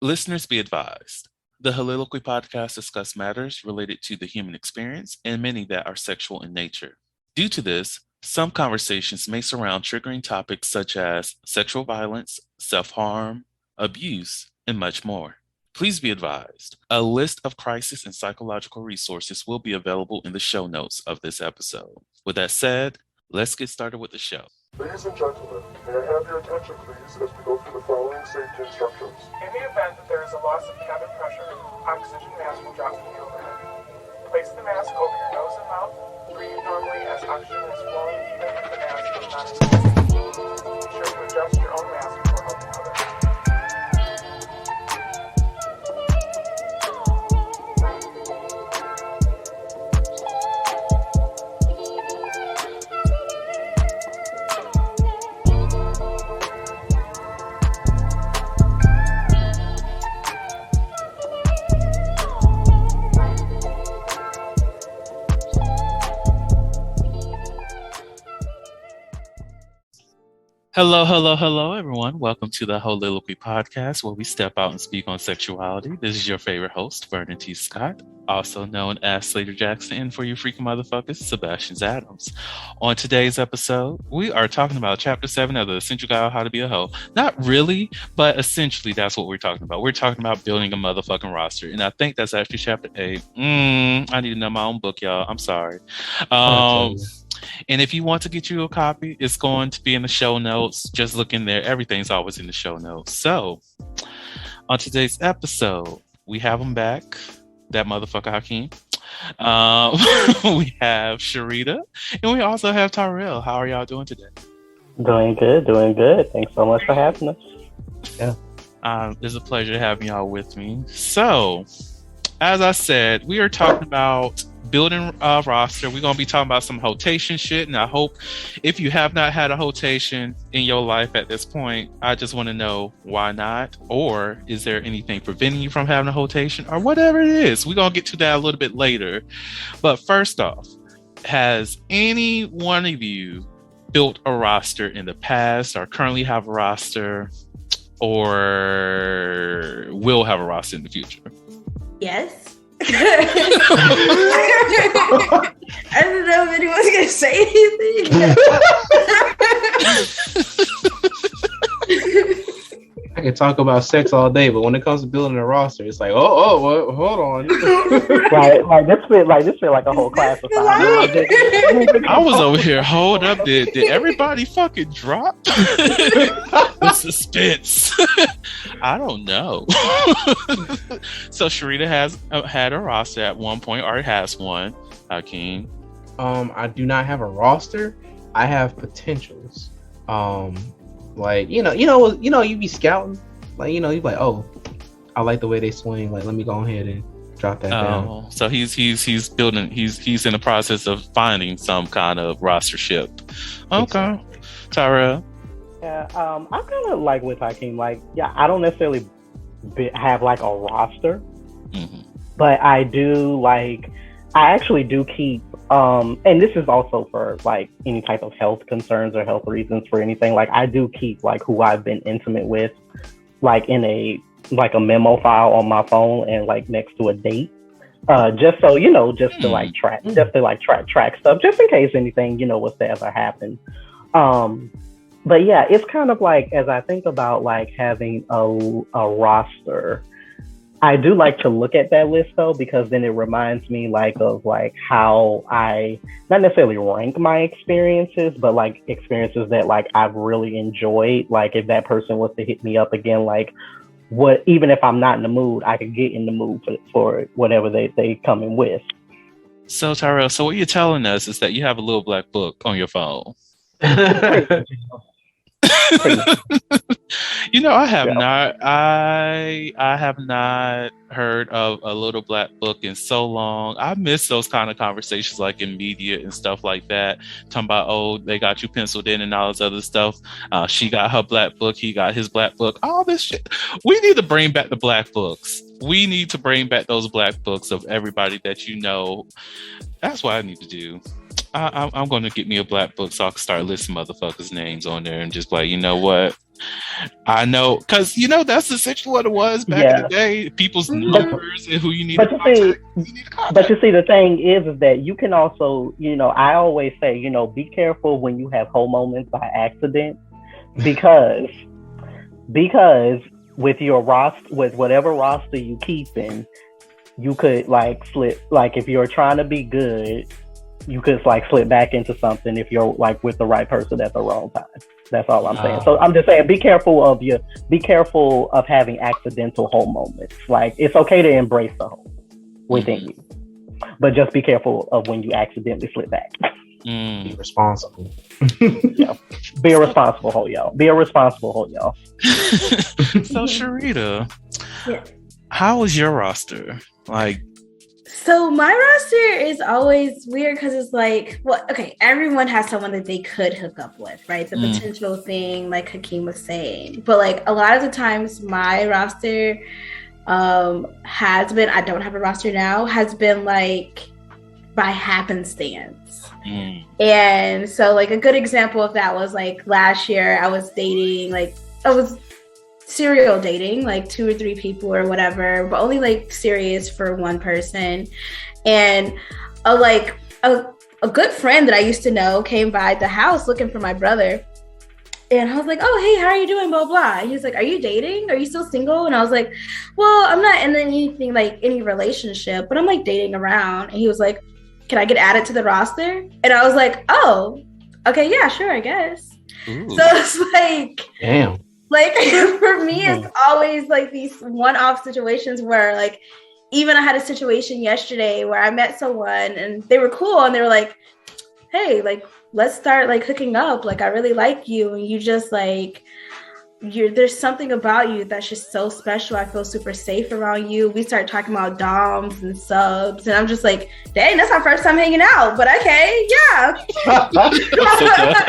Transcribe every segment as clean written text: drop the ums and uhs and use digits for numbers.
Listeners be advised. The Soliloquy podcast discuss matters related to the human experience and many that are sexual in nature. Due to this, some conversations may surround triggering topics such as sexual violence, self-harm, abuse, and much more. Please be advised, a list of crisis and psychological resources will be available in the show notes of this episode. With that said, let's get started with the show. Ladies and gentlemen, may I have your attention please as we go through the following safety instructions. In the event that there is a loss of cabin pressure, oxygen mask will drop from the overhead. Place the mask over your nose and mouth. Breathe normally as oxygen is flowing even if the mask is not inflated. Be sure to adjust your own mask before helping others. Hello, everyone. Welcome to the Soliloquy podcast, where we step out and speak on sexuality. This is your favorite host, Vernon T. Scott, also known as Slaytor Jackson, and for you freaking motherfuckers, Sebastian Adams. On today's episode, we are talking about Chapter 7 of the Essential Guide on How to Be a Hoe. Not really, but essentially that's what we're talking about. We're talking about building a motherfucking roster, and I think that's actually Chapter 8. I need to know my own book, y'all. I'm sorry. And if you want to get you a copy, it's going to be in the show notes. Just look in there. Everything's always in the show notes. So, on today's episode, we have them back. That motherfucker Hakeem. We have Sharita. And we also have Tyrell. How are y'all doing today? Doing good. Thanks so much for having us. Yeah. It's a pleasure having y'all with me. So, as I said, we are talking about building a roster. We're going to be talking about some hotation shit, and I hope if you have not had a hotation in your life at this point, I just want to know why not, or is there anything preventing you from having a hotation, or whatever it is. We're going to get to that a little bit later. But first off, has any one of you built a roster in the past, or currently have a roster, or will have a roster in the future? Yes. I don't know if anyone's gonna say anything. I can talk about sex all day, but when it comes to building a roster, it's like, well, hold on. This feel like a whole class assignment. I was over here. Hold up, did everybody fucking drop? The suspense. I don't know. So Sharita has had a roster at one point, or has one. Hakeem. I do not have a roster. I have potentials. Like you be scouting, like you be like, oh, I like the way they swing. Like, let me go ahead and drop that down. So he's building. He's in the process of finding some kind of rostership. Okay, exactly. Tyrell. Yeah, I'm kind of like with Hakeem. Like, yeah, I don't necessarily have like a roster, but I do like. I actually do keep, and this is also for like any type of health concerns or health reasons for anything. Like I do keep like who I've been intimate with, like in a memo file on my phone and like next to a date, just so just to like track stuff, just in case anything was to ever happen. But yeah, it's kind of like as I think about like having a roster. I do like to look at that list though, because then it reminds me like of like how I not necessarily rank my experiences, but like experiences that like I've really enjoyed. Like if that person was to hit me up again, like what, even if I'm not in the mood, I could get in the mood for whatever they come in with. So Tyrell, so what you're telling us is that you have a little black book on your phone. I have not heard of a little black book in so long. I miss those kind of conversations like in media and stuff like that, talking about, oh, they got you penciled in and all this other stuff. She got her black book, he got his black book, all this shit. We need to bring back the black books. We need to bring back those black books of everybody that you know. That's what I need to do. I'm going to get me a black book so I can start listing motherfuckers' names on there and just like, you know what? I know, because that's essentially what it was back in the day. People's numbers and who you need to contact. But you see, the thing is that you can also, I always say, be careful when you have whole moments by accident, because with your roster, with whatever roster you keep in, you could like slip. Like if you're trying to be good, you could like slip back into something if you're like with the right person at the wrong time. That's all I'm saying. So I'm just saying, be careful of having accidental hole moments. Like it's okay to embrace the hole within you, but just be careful of when you accidentally slip back. Be responsible. Yeah. Be a responsible hole, y'all. Be a responsible hole, y'all. So Sharita, how is your roster? Like, so my roster is always weird because it's like, well, okay, everyone has someone that they could hook up with, right? The potential thing, like Hakeem was saying. But like a lot of the times my roster has been, I don't have a roster now, has been like by happenstance. And so like a good example of that was like last year I was dating, like I was serial dating like 2 or 3 people or whatever, but only like serious for one person. And a good friend that I used to know came by the house looking for my brother, and I was like, oh hey, how are you doing, blah blah. And he was like, are you dating, are you still single? And I was like, well, I'm not in anything like any relationship, but I'm like dating around. And he was like, can I get added to the roster? And I was like, oh okay, yeah, sure, I guess. Ooh. So it's like, damn. Like for me, it's always like these one-off situations where like, even I had a situation yesterday where I met someone and they were cool and they were like, hey, like, let's start like hooking up. Like, I really like you. And you just like, there's something about you that's just so special. I feel super safe around you. We start talking about DOMs and subs, and I'm just like, dang, that's our first time hanging out. But okay, yeah.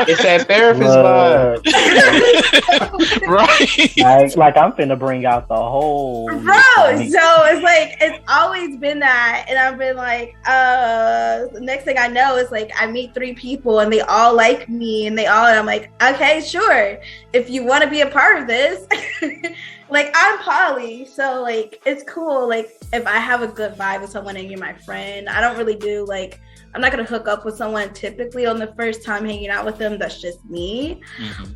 It's that therapist vibe. Right. Like I'm finna bring out the whole bro. So it's like, it's always been that. And I've been like, the next thing I know is like, I meet 3 people and they all like me and I'm like, okay, sure. If you want to be a part of this, like I'm poly, so like it's cool. Like if I have a good vibe with someone and you're my friend, I don't really do like, I'm not gonna hook up with someone typically on the first time hanging out with them. That's just me.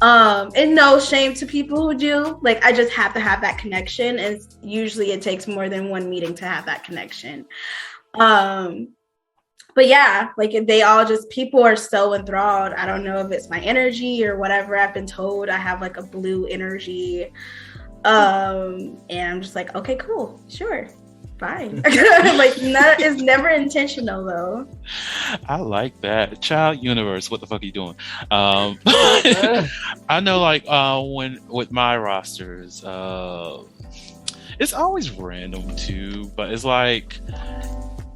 And no shame to people who do. Like I just have to have that connection, and usually it takes more than one meeting to have that connection. But yeah, like they all just, people are so enthralled. I don't know if it's my energy or whatever. I've been told I have like a blue energy. And I'm just like, okay, cool, sure, fine. Like it's never intentional though. I like that. Child universe, what the fuck are you doing? I know like when with my rosters, it's always random too, but it's like,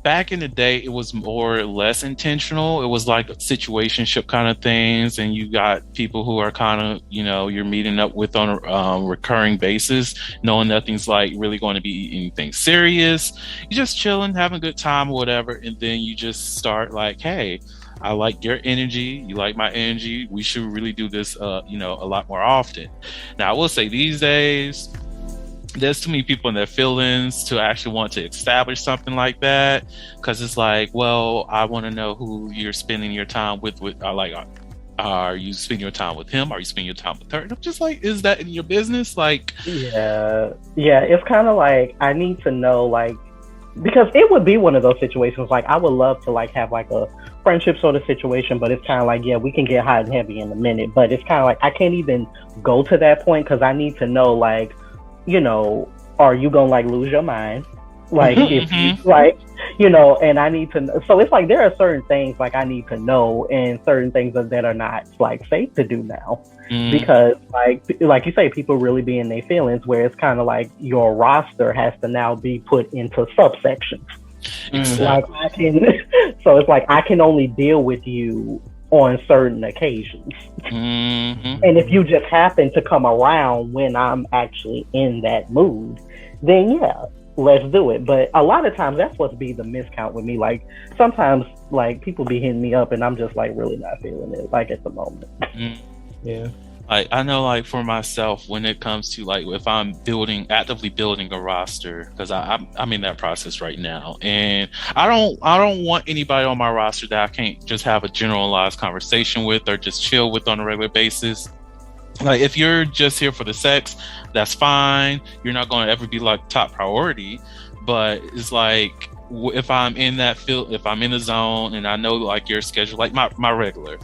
back in the day, it was more or less intentional. It was like situationship kind of things, and you got people who are kind of, you're meeting up with on a recurring basis, knowing nothing's like really going to be anything serious. You're just chilling, having a good time or whatever, and then you just start like, hey, I like your energy, you like my energy. We should really do this, a lot more often. Now, I will say these days, there's too many people in their feelings to actually want to establish something like that, because it's like, well, I want to know who you're spending your time with like, are you spending your time with him? Are you spending your time with her? And I'm just like, is that in your business? Like, yeah, it's kind of like, I need to know, like, because it would be one of those situations, like I would love to like have like a friendship sort of situation, but it's kind of like, yeah, we can get hot and heavy in a minute, but it's kind of like I can't even go to that point because I need to know, like, are you gonna like lose your mind? Like if you, like, and I need to know. So it's like there are certain things like I need to know, and certain things that are not like safe to do now, because like you say, people really be in their feelings, where it's kind of like your roster has to now be put into subsections. Like so it's like I can only deal with you on certain occasions. And if you just happen to come around when I'm actually in that mood, then yeah, let's do it. But a lot of times that's what's be the miscount with me. Like sometimes like people be hitting me up and I'm just like really not feeling it like at the moment. Yeah. Like I know, like for myself, when it comes to like if I'm actively building a roster, because I'm in that process right now, and I don't want anybody on my roster that I can't just have a generalized conversation with or just chill with on a regular basis. Like if you're just here for the sex, that's fine. You're not going to ever be like top priority, but it's like if I'm in that field, if I'm in the zone, and I know like your schedule, like my regular,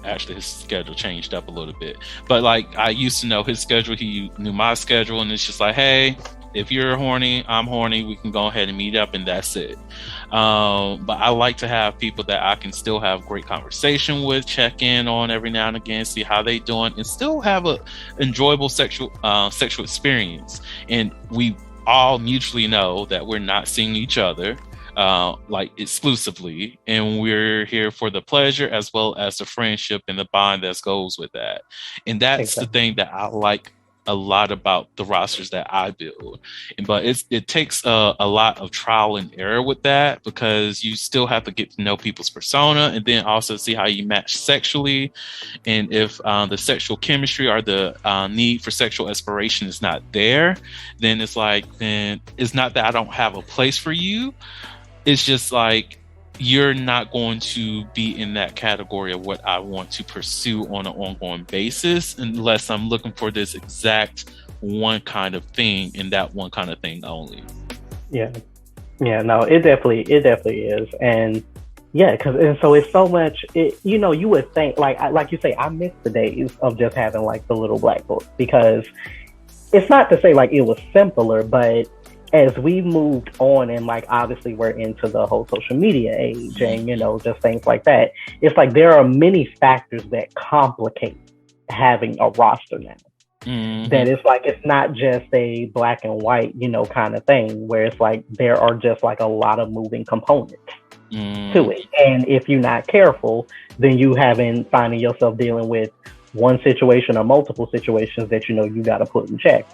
actually his schedule changed up a little bit, but like I used to know his schedule, he knew my schedule, and it's just like, hey, if you're horny, I'm horny, we can go ahead and meet up, and that's it. But I like to have people that I can still have great conversation with, check in on every now and again, see how they doing, and still have a enjoyable sexual experience. And we all mutually know that we're not seeing each other like exclusively, and we're here for the pleasure as well as the friendship and the bond that goes with that. And that's the thing that I like a lot about the rosters that I build. But it takes a lot of trial and error with that, because you still have to get to know people's persona and then also see how you match sexually. And if the sexual chemistry or the need for sexual exploration is not there, then it's not that I don't have a place for you. It's just like you're not going to be in that category of what I want to pursue on an ongoing basis, unless I'm looking for this exact one kind of thing and that one kind of thing only. Yeah, no, it definitely is. And yeah, so it's so much, you would think, like you say, I miss the days of just having like the little black book, because it's not to say like it was simpler, but as we moved on, and like obviously we're into the whole social media age, and just things like that, it's like there are many factors that complicate having a roster now. That it's like it's not just a black and white kind of thing, where it's like there are just like a lot of moving components to it, and if you're not careful, then you finding yourself dealing with one situation or multiple situations that you got to put in check.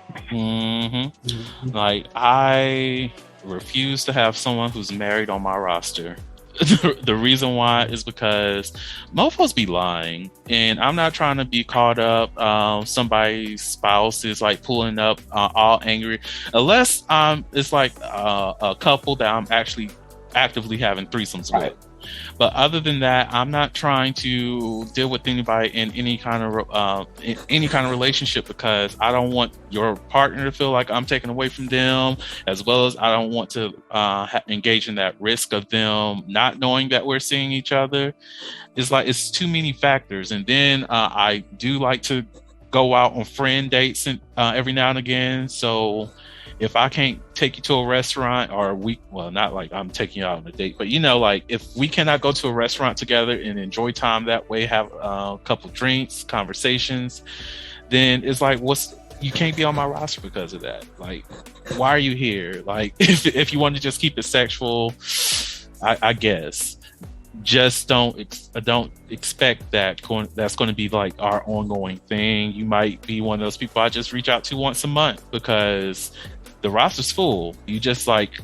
Like I refuse to have someone who's married on my roster. The reason why is because mofos be lying, and I'm not trying to be caught up. Somebody's spouse is like pulling up all angry, unless it's like a couple that I'm actually actively having threesomes with. But other than that, I'm not trying to deal with anybody in any kind of relationship, because I don't want your partner to feel like I'm taken away from them, as well as I don't want to engage in that risk of them not knowing that we're seeing each other. It's too many factors. And then I do like to go out on friend dates and every now and again. So if I can't take you to a restaurant, or not like I'm taking you out on a date, but like if we cannot go to a restaurant together and enjoy time that way, have a couple drinks, conversations, then it's like, you can't be on my roster because of that. Like, why are you here? Like, if you want to just keep it sexual, I guess. Just don't expect that's going to be like our ongoing thing. You might be one of those people I just reach out to once a month because the roster's full. You just like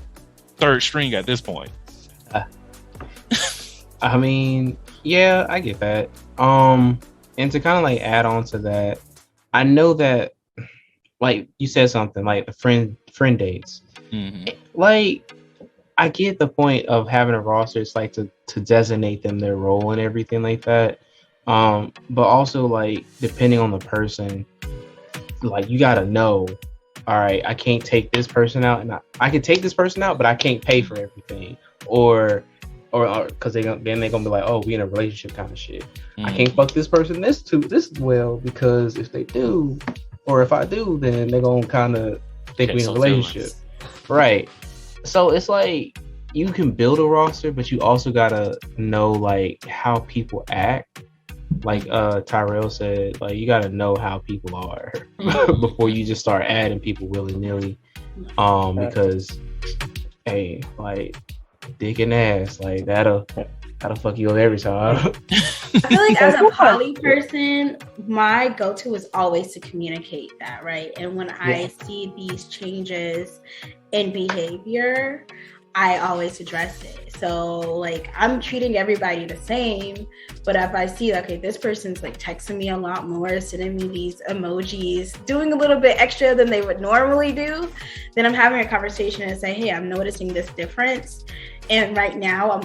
third string at this point. I mean, yeah, I get that. And to kind of like add on to that, I know that like you said something like the friend dates. Like, I get the point of having a roster. It's like to designate them their role and everything like that. But also like depending on the person, like you gotta know, all right, I can't take this person out, and I can take this person out, but I can't pay for everything, or because they're gonna be like, oh, we in a relationship kind of shit. I can't fuck this person this well, because if they do, or if I do, then they're gonna kind of think we in a relationship, right? So it's like you can build a roster, but you also gotta know like how people act. Like Tyrell said, like you gotta know how people are before you just start adding people willy-nilly. Because hey, like dick and ass, like that'll gotta fuck you up every time. I feel like as a poly person, my go-to is always to communicate that, right? And when I see these changes in behavior, I always address it. So like I'm treating everybody the same, but if I see, okay, this person's like texting me a lot more, sending me these emojis, doing a little bit extra than they would normally do, then I'm having a conversation and say, hey, I'm noticing this difference. And right now I'm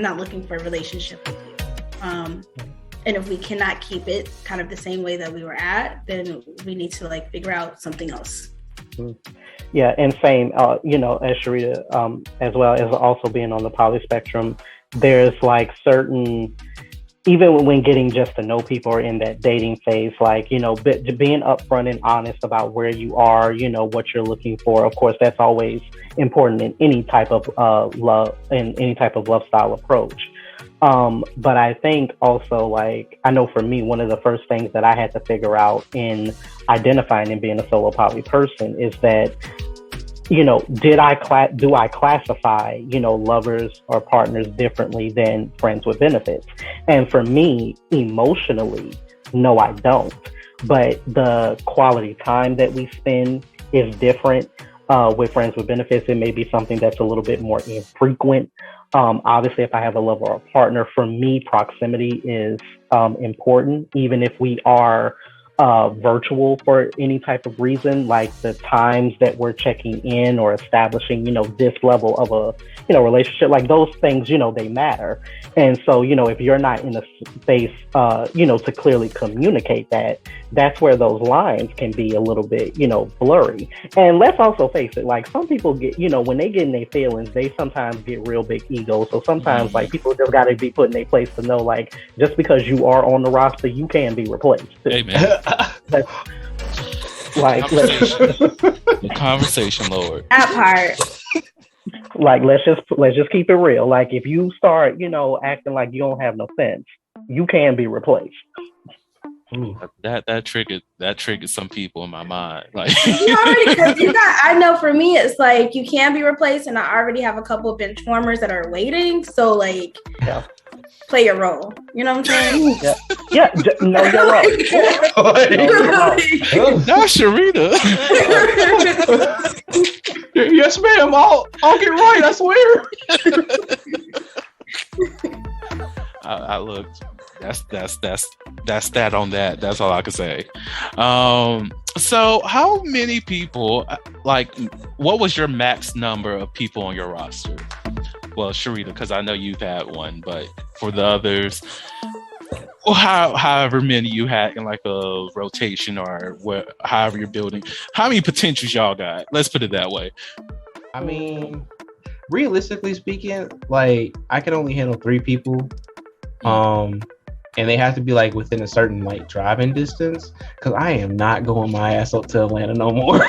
not looking for a relationship with you. And if we cannot keep it kind of the same way that we were at, then we need to like figure out something else. Yeah, and same, you know, as Sharita, as well as also being on the poly spectrum, there's like certain, even when getting just to know people or in that dating phase, like, you know, being upfront and honest about where you are, you know, what you're looking for. Of course, that's always important in any type of love, in any type of love style approach. But I think also, like, I know for me, one of the first things that I had to figure out in identifying and being a solo poly person is that, you know, do I classify, you know, lovers or partners differently than friends with benefits? And for me, emotionally, no, I don't. But the quality time that we spend is different. With friends with benefits, it may be something that's a little bit more infrequent. Obviously, if I have a lover or a partner, for me, proximity is important, even if we are virtual for any type of reason, like the times that we're checking in or establishing, you know, this level of a, you know, relationship, like those things, you know, they matter. And so, you know, if you're not in a space, you know, to clearly communicate that, that's where those lines can be a little bit, you know, blurry. And let's also face it, like some people get, you know, when they get in their feelings, they sometimes get real big egos. So sometimes like people just got to be put in their place to know, like, just because you are on the roster, you can be replaced. Amen. Like the conversation, Lord. That part. Like let's just keep it real. Like if you start, you know, acting like you don't have no sense, you can be replaced. That triggered some people in my mind. Like I know for me it's like you can be replaced, and I already have a couple of bench warmers that are waiting. So like, play your role. You know what I'm saying? Yeah. No, you're right. Now, Sharita. Yes, ma'am. I'll get right. I swear. I looked. That's that on that. That's all I can say. So how many people, like, what was your max number of people on your roster? Well, Sharita, because I know you've had one, but for the others, well, however many you had in like a rotation or however you're building, how many potentials y'all got? Let's put it that way. I mean, realistically speaking, like I can only handle 3 people. And they have to be like within a certain like driving distance, because I am not going my ass up to Atlanta no more.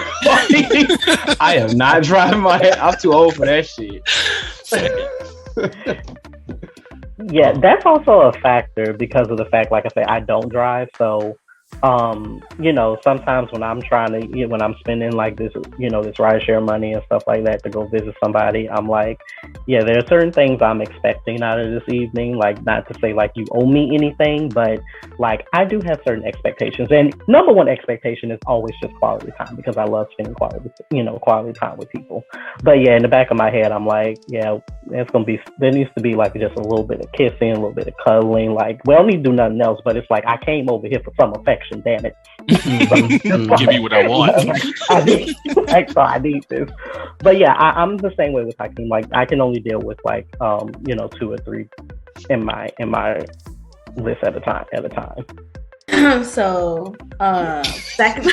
I am not driving my ass. I'm too old for that shit. Yeah, that's also a factor because of the fact, like I say, I don't drive. So, you know, sometimes when I'm when I'm spending like this, you know, this rideshare money and stuff like that to go visit somebody, I'm like, yeah, there are certain things I'm expecting out of this evening. Like, not to say like you owe me anything, but like I do have certain expectations. And number one expectation is always just quality time, because I love spending quality time with people. But yeah, in the back of my head, I'm like, yeah, there needs to be like just a little bit of kissing, a little bit of cuddling. Like, we don't need to do nothing else, but it's like I came over here for some affection, damn it. Give me what I want. I need this. But yeah, I'm the same way with Hakeem. Like I can only deal with like 2 or 3 in my list at a time. So second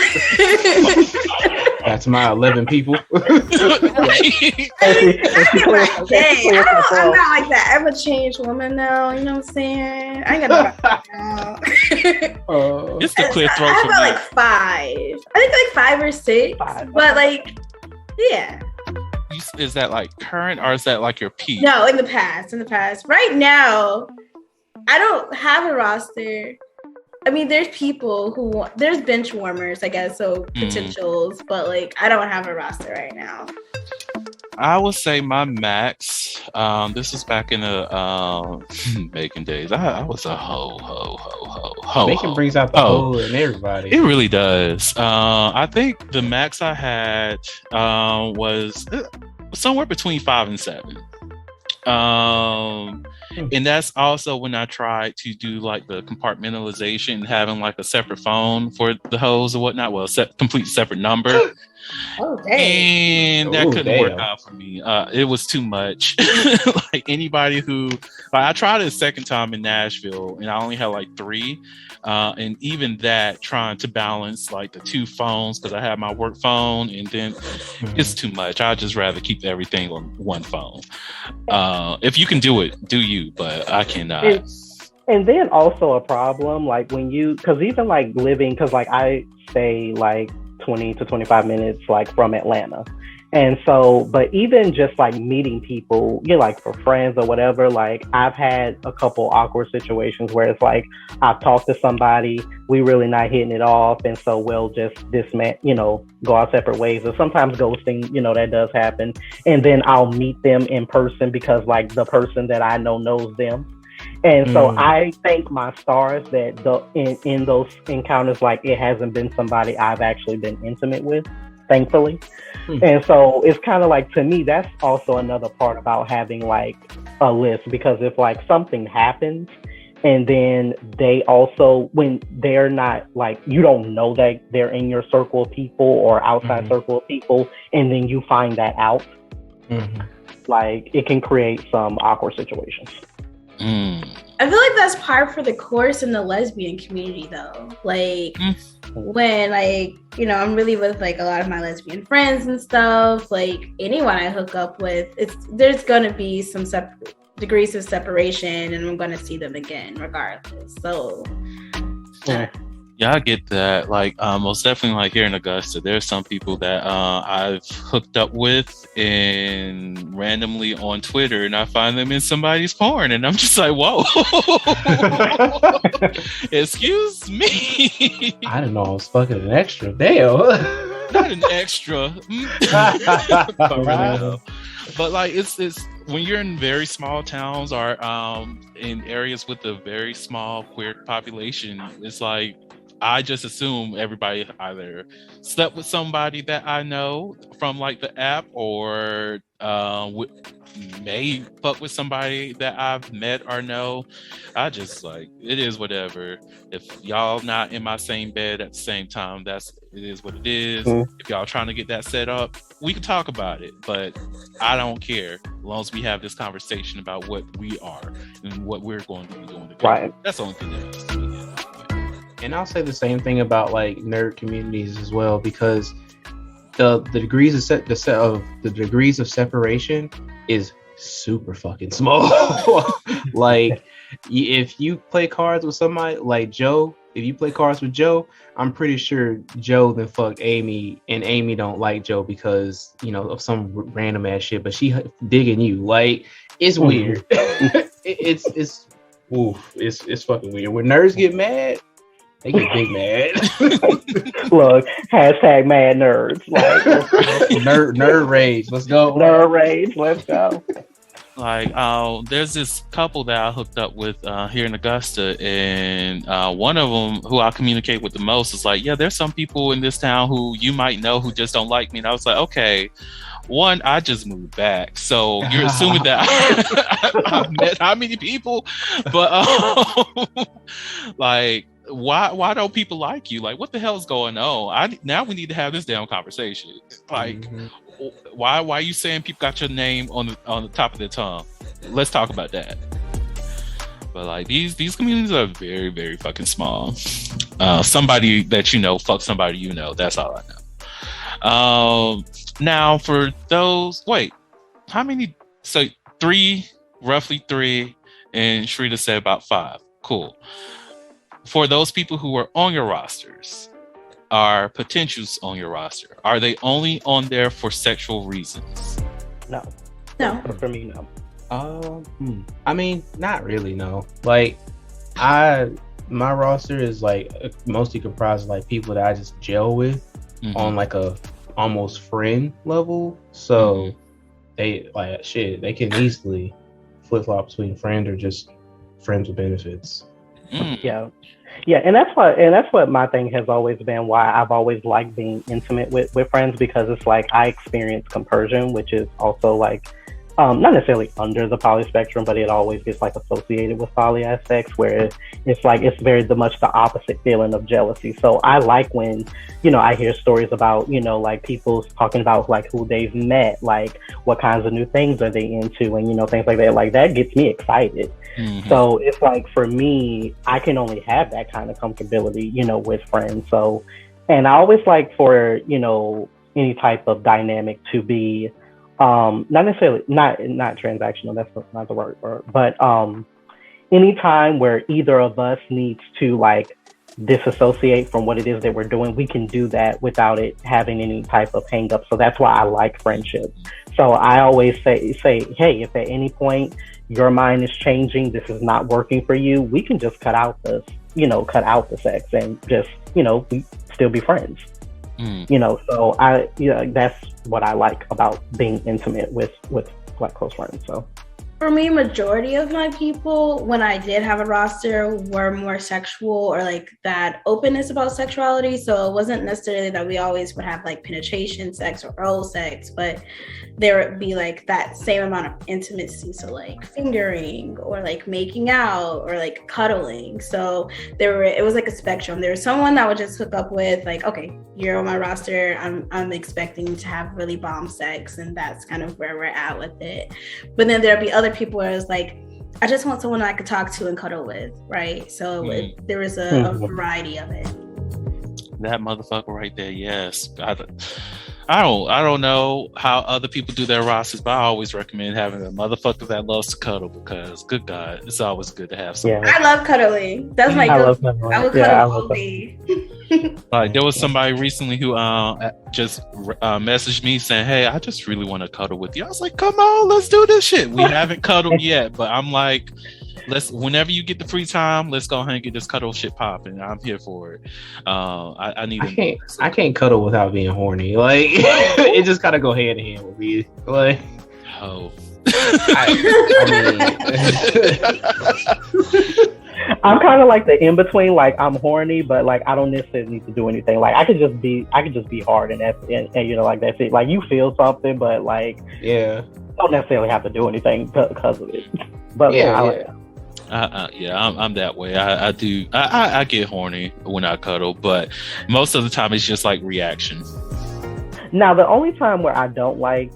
that's my 11 people. Dang, I'm not like that. I'm a changed woman now. You know what I'm saying? I ain't got no. It's the clear throat for me. Like 5. I think like 5 or 6. 5. But like, yeah. Is that like current or is that like your peak? No, in the past. Right now, I don't have a roster. I mean, there's people there's bench warmers, I guess, so potentials, but like I don't have a roster right now. I would say my max. This was back in the Macon days. I was a ho. Macon brings out the hoe in everybody. It really does. I think the max I had was somewhere between 5 and 7. And that's also when I tried to do like the compartmentalization, having like a separate phone for the hoes or whatnot. Well, complete separate number. Oh, dang. And that couldn't work out for me. It was too much. Like anybody who, I tried it a second time in Nashville, and I only had like 3. And even that, trying to balance like the 2 phones, because I have my work phone, and then it's too much. I'd just rather keep everything on one phone. If you can do it, do you, but I cannot. And then also a problem, like when because even like living, because like I stay like 20 to 25 minutes like from Atlanta. And so, but even just like meeting people, like for friends or whatever, like I've had a couple awkward situations where it's like I've talked to somebody, we really not hitting it off, and so we'll just go our separate ways. Or sometimes ghosting, that does happen. And then I'll meet them in person because like the person that I know knows them. And so I thank my stars that in those encounters, like it hasn't been somebody I've actually been intimate with, thankfully. And so it's kind of like, to me, that's also another part about having like a list, because if like something happens and then they also, when they're not like, you don't know that they're in your circle of people or outside circle of people, and then you find that out, like it can create some awkward situations. I feel like that's par for the course in the lesbian community, though. Like when I'm really with like a lot of my lesbian friends and stuff. Like anyone I hook up with, there's gonna be some degrees of separation, and I'm gonna see them again regardless. So. Yeah, I get that. Like, most definitely, like here in Augusta, there's some people that I've hooked up with and randomly on Twitter, and I find them in somebody's porn, and I'm just like, whoa, excuse me. I didn't know I was fucking an extra. Damn. Not an extra. But like, it's when you're in very small towns or in areas with a very small queer population, it's like, I just assume everybody either slept with somebody that I know from like the app, or may fuck with somebody that I've met or know. I just like, it is whatever. If y'all not in my same bed at the same time, it is what it is. If y'all trying to get that set up, we can talk about it, but I don't care as long as we have this conversation about what we are and what we're going to be doing together. Right. That's the only thing that is to me. And I'll say the same thing about like nerd communities as well, because the degrees of separation is super fucking small. Like if you play cards with somebody like Joe, if you play cards with Joe, I'm pretty sure Joe then fucked Amy, and Amy don't like Joe because of some random ass shit, but she digging you. Like it's weird. It's fucking weird. When nerds get mad, they get big mad. Look, hashtag mad nerds. Like, nerd rage. Let's go. Nerd rage. Let's go. Like, there's this couple that I hooked up with here in Augusta, and one of them who I communicate with the most is like, yeah, there's some people in this town who you might know who just don't like me. And I was like, okay, one, I just moved back, so you're assuming that I've met how many people, but like, why don't people like you? Like, what the hell is going on? Now we need to have this damn conversation. Like, why are you saying people got your name on the top of their tongue? Let's talk about that. But like, these communities are very, very fucking small. Somebody that fuck somebody that's all I know. Now for those, how many? So roughly 3, and Shrita said about 5. Cool. For those people who are on your rosters, are potentials on your roster, are they only on there for sexual reasons? No. For me, no. I mean, not really, no. Like, my roster is like mostly comprised of like people that I just gel with on like a almost friend level. So they like shit. They can easily flip flop between friend or just friends with benefits. Yeah, and that's what my thing has always been. Why I've always liked being intimate with friends, because it's like I experience compersion, which is also like not necessarily under the poly spectrum, but it always gets like associated with poly aspects, where it's like it's very much the opposite feeling of jealousy. So I like when, you know, I hear stories about, you know, like people talking about like who they've met, like what kinds of new things are they into, and you know, things like that. Like that gets me excited. So it's like for me, I can only have that kind of comfortability, you know, with friends. So, and I always like for, you know, any type of dynamic to be not necessarily not transactional, that's not the word, but any time where either of us needs to like disassociate from what it is that we're doing, we can do that without it having any type of hang up. So that's why I like friendships. So I always say, hey, if at any point your mind is changing, this is not working for you, we can just cut out the sex and just, you know, we still be friends. You know, so that's what I like about being intimate with like close friends. So for me, majority of my people, when I did have a roster, were more sexual or like that openness about sexuality. So it wasn't necessarily that we always would have like penetration sex or oral sex, but there would be like that same amount of intimacy. So like fingering or like making out or like cuddling. So it was like a spectrum. There was someone that would just hook up with like, okay, you're on my roster, I'm expecting to have really bomb sex, and that's kind of where we're at with it. But then there'd be other people where it's like, I just want someone I could talk to and cuddle with, right? So there was a variety of it. That motherfucker right there, yes. I don't know how other people do their rosters, but I always recommend having a motherfucker that loves to cuddle, because good God, it's always good to have someone. I love cuddling. That's my go-to. I will cuddle all day. Like there was somebody recently who just messaged me saying, "Hey, I just really want to cuddle with you." I was like, "Come on, let's do this shit." We haven't cuddled yet, but I'm like, whenever you get the free time, let's go ahead and get this cuddle shit popping. I'm here for it. I can't cuddle without being horny. Like it just gotta go hand in hand with me. Like I'm kind of like the in between. Like I'm horny, but like I don't necessarily need to do anything. Like I could just be hard, and you know, like that's it. Like you feel something, but like don't necessarily have to do anything because of it. But I'm that way. I get horny when I cuddle, but most of the time it's just like reaction. Now the only time where I don't like,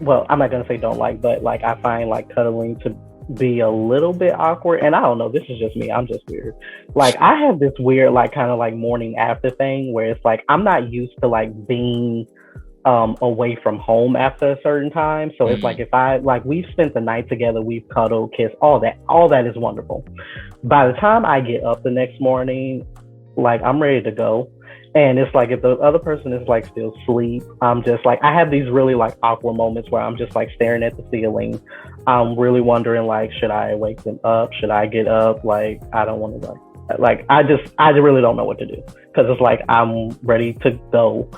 well, I'm not gonna say don't like, but like I find like cuddling to be a little bit awkward, and I don't know, this is just me, I'm just weird. Like I have this weird like kind of like morning after thing where it's like I'm not used to like being away from home after a certain time. So it's like if I like we've spent the night together, we've cuddled, kissed, all that is wonderful. By the time I get up the next morning, like I'm ready to go. And it's like if the other person is like still asleep, I'm just like, I have these really like awkward moments where I'm just like staring at the ceiling. I'm really wondering like, should I wake them up? Should I get up? Like I don't want to like I really don't know what to do, because it's like I'm ready to go,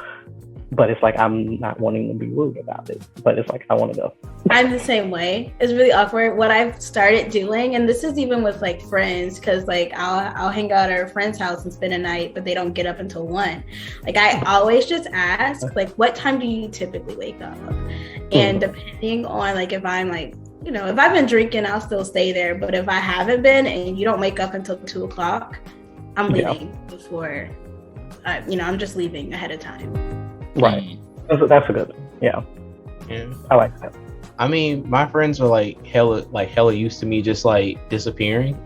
but it's like I'm not wanting to be rude about it, but it's like I want to go. I'm the same way. It's really awkward. What I've started doing, and this is even with like friends, because like I'll hang out at a friend's house and spend a night, but they don't get up until 1. Like I always just ask, like, what time do you typically wake up? And depending on like if I'm like, you know, if I've been drinking, I'll still stay there. But if I haven't been and you don't wake up until 2 o'clock, I'm leaving before, you know, I'm just leaving ahead of time. Right. That's a good thing. Yeah. I like that. I mean, my friends are like hella used to me just like disappearing.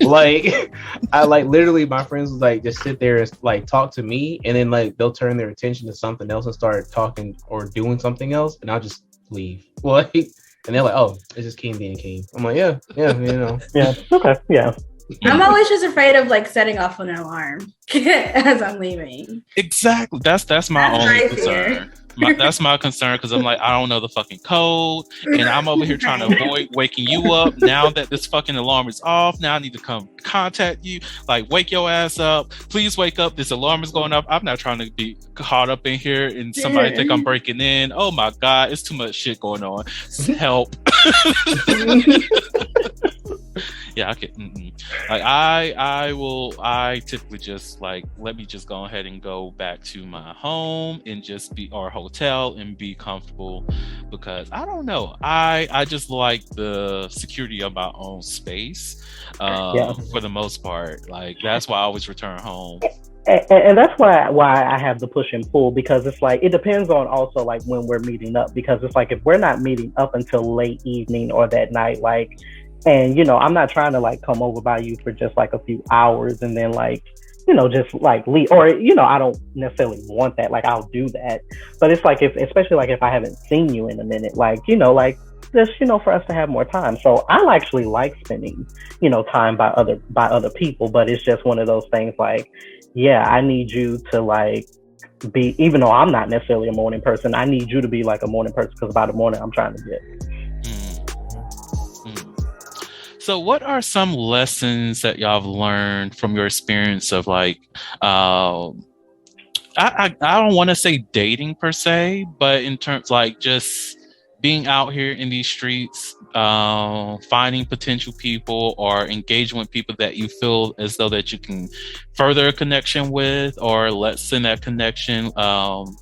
Like I like literally my friends would like just sit there and like talk to me, and then like they'll turn their attention to something else and start talking or doing something else, and I'll just leave. Like, and they're like, "Oh, it's just Keem being Keem." I'm like, yeah, you know. Yeah. Okay. Yeah. I'm always just afraid of like setting off an alarm as I'm leaving. Exactly. That's my only concern. That's my concern, because I'm like, I don't know the fucking code, and I'm over here trying to avoid waking you up. Now that this fucking alarm is off, now I need to come contact you. Like, wake your ass up. Please wake up. This alarm is going off. I'm not trying to be caught up in here and somebody think I'm breaking in. Oh my God, it's too much shit going on. Help. Yeah, I can. Like I typically just like, let me just go ahead and go back to my home and just be, or hotel, and be comfortable, because I don't know. I just like the security of my own space. For the most part, like that's why I always return home. And that's why I have the push and pull, because it's like, it depends on also like when we're meeting up, because it's like, if we're not meeting up until late evening or that night, like, and I'm not trying to like come over by you for just like a few hours and then like, just like leave, or I don't necessarily want that. Like, I'll do that, but it's like, especially like if I haven't seen you in a minute, like like just for us to have more time. So I actually like spending time by other people, but it's just one of those things like, yeah, I need you to like be, even though I'm not necessarily a morning person, I need you to be like a morning person, because by the morning I'm trying to get. So what are some lessons that y'all have learned from your experience of like, I don't want to say dating per se, but in terms like just being out here in these streets, finding potential people or engaging with people that you feel as though that you can further a connection with, or lessen that connection,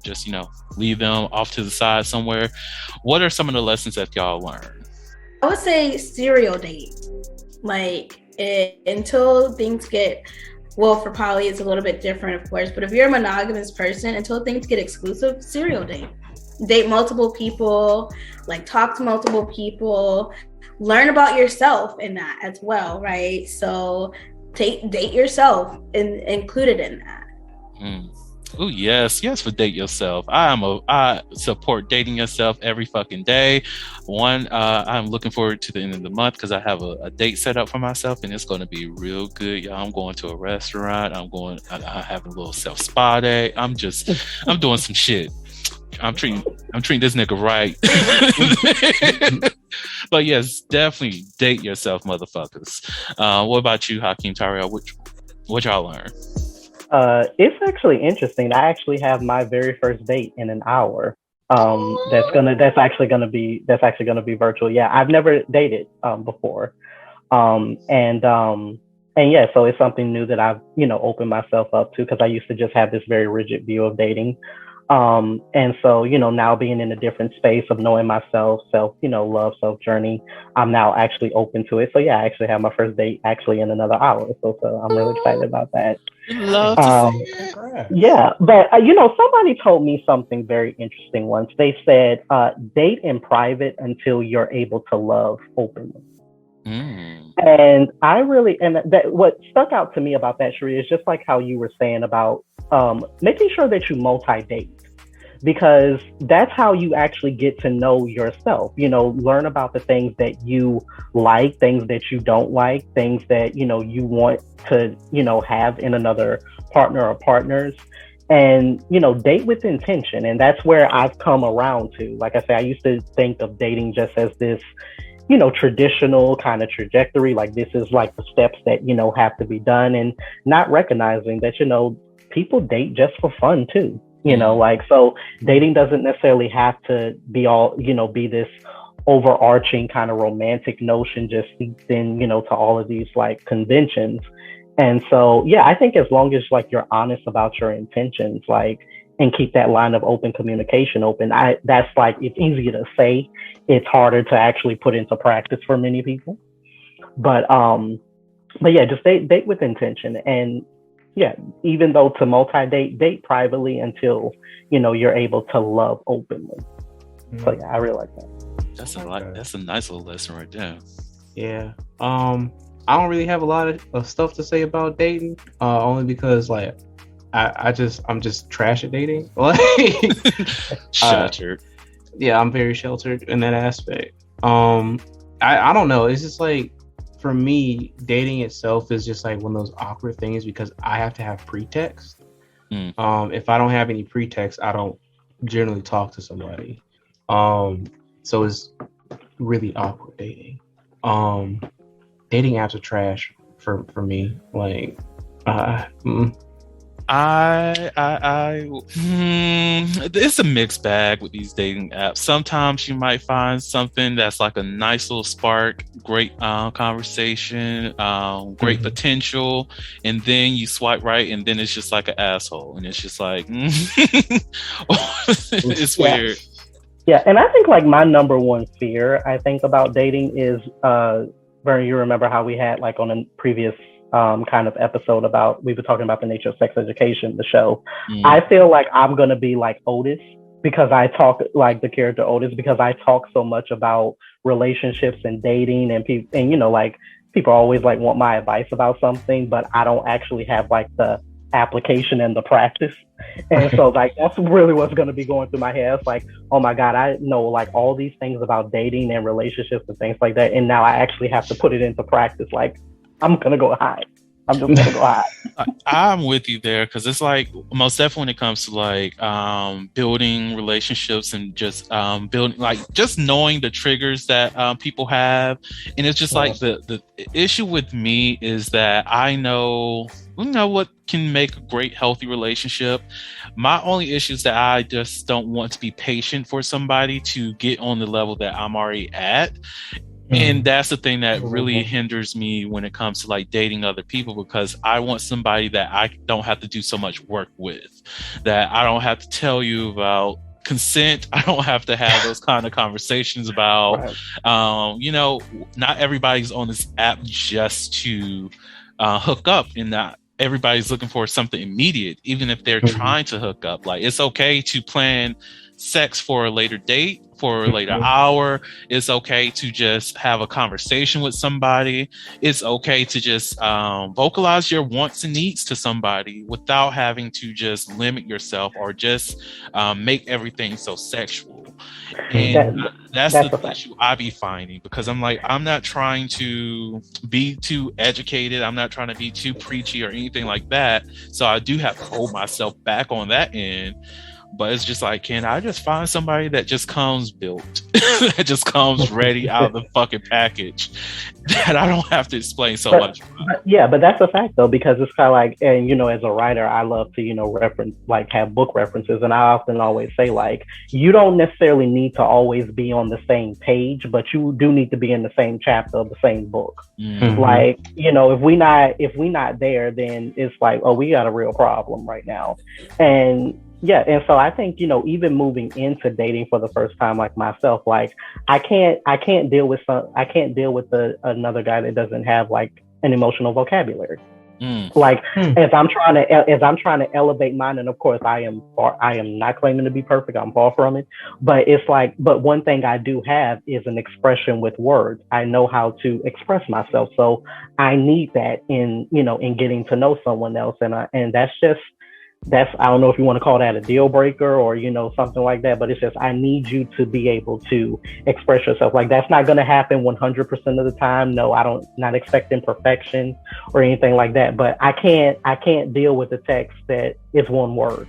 just, leave them off to the side somewhere. What are some of the lessons that y'all learned? I would say serial date. Like, until things get, well, for poly, it's a little bit different, of course, but if you're a monogamous person, until things get exclusive, serial date. Date multiple people, like talk to multiple people, learn about yourself in that as well, right? So date yourself and include it in that. Oh yes for date yourself. I support dating yourself every fucking day. I'm looking forward to the end of the month, because I have a date set up for myself, and it's going to be real good, y'all. I'm going to a restaurant. I have a little self spa day. I'm doing some shit. I'm treating this nigga right. But yes, definitely date yourself, motherfuckers. What about you, Hakeem, Tariel? What y'all learn? It's actually interesting. I actually have my very first date in an hour. That's actually gonna be virtual. Yeah, I've never dated before. And yeah, so it's something new that I've opened myself up to, because I used to just have this very rigid view of dating. And so, now being in a different space of knowing myself, love, self journey, I'm now actually open to it. So yeah, I actually have my first date actually in another hour. So I'm really excited about that. Love to see it. Yeah, but somebody told me something very interesting once. They said, date in private until you're able to love openly. And what stuck out to me about that, Sheree, is just like how you were saying about making sure that you multi-date, because that's how you actually get to know yourself, learn about the things that you like, things that you don't like, things that, you want to, have in another partner or partners, and, date with intention. And that's where I've come around to. Like I say, I used to think of dating just as this, traditional kind of trajectory, like this is like the steps that, have to be done, and not recognizing that, people date just for fun too, like, so dating doesn't necessarily have to be all, be this overarching kind of romantic notion just seeped in, to all of these like conventions. And so, yeah, I think as long as like you're honest about your intentions, like, and keep that line of open communication open, that's like, it's easier to say, it's harder to actually put into practice for many people. But yeah, just date with intention. And yeah, even though to date privately until, you're able to love openly. So yeah, I really like that. That's a nice little lesson right there. Yeah. I don't really have a lot of stuff to say about dating, only because like I'm just trash at dating. Like, sheltered. Yeah, I'm very sheltered in that aspect. I don't know. It's just like, for me, dating itself is just like one of those awkward things, because I have to have pretext. If I don't have any pretext, I don't generally talk to somebody. So it's really awkward dating. Dating apps are trash for me. Like, it's a mixed bag with these dating apps. Sometimes you might find something that's like a nice little spark, great conversation, great potential, and then you swipe right, and then it's just like an asshole, and it's just like it's weird. Yeah, and I think like my number one fear I think about dating is Vern, you remember how we had like on a previous kind of episode about we were talking about the nature of sex education, the show. I feel like I'm gonna be like Otis because I talk like the character Otis because I talk so much about relationships and dating and people and you know like people always like want my advice about something, but I don't actually have like the application and the practice. And so like that's really what's going to be going through my head. It's like, oh my God, I know like all these things about dating and relationships and things like that. And now I actually have to put it into practice. Like I'm going to go hide. I'm just going to go hide. I'm with you there because it's like most definitely when it comes to like building relationships and just building like just knowing the triggers that people have. And it's just like the issue with me is that I know what can make a great healthy relationship. My only issue is that I just don't want to be patient for somebody to get on the level that I'm already at. And that's the thing that really hinders me when it comes to like dating other people, because I want somebody that I don't have to do so much work with, that I don't have to tell you about consent. I don't have to have those kind of conversations about, not everybody's on this app just to hook up, and not everybody's looking for something immediate, even if they're trying to hook up. Like it's okay to plan sex for a later date, for a later hour. It's okay to just have a conversation with somebody. It's okay to just vocalize your wants and needs to somebody without having to just limit yourself or just make everything so sexual. And that's the issue I be finding, because I'm like, I'm not trying to be too educated. I'm not trying to be too preachy or anything like that. So I do have to hold myself back on that end. But it's just like, can I just find somebody that just comes built, that just comes ready out of the fucking package, that I don't have to explain so much about? But that's a fact though, because it's kind of like, and as a writer, I love to, reference, like have book references. And I often always say like, you don't necessarily need to always be on the same page, but you do need to be in the same chapter of the same book. Like, if we not there, then it's like, oh, we got a real problem right now. And so I think, even moving into dating for the first time, like myself, like I can't deal with another guy that doesn't have like an emotional vocabulary. Like as I'm trying to elevate mine, and of course I am not claiming to be perfect. I'm far from it. But it's like, but one thing I do have is an expression with words. I know how to express myself. So I need that in getting to know someone else. And that's I don't know if you want to call that a deal breaker or something like that, but it's just I need you to be able to express yourself. Like that's not going to happen 100% of the time. No, I don't, not expecting perfection or anything like that. But I can't deal with the text that is one word,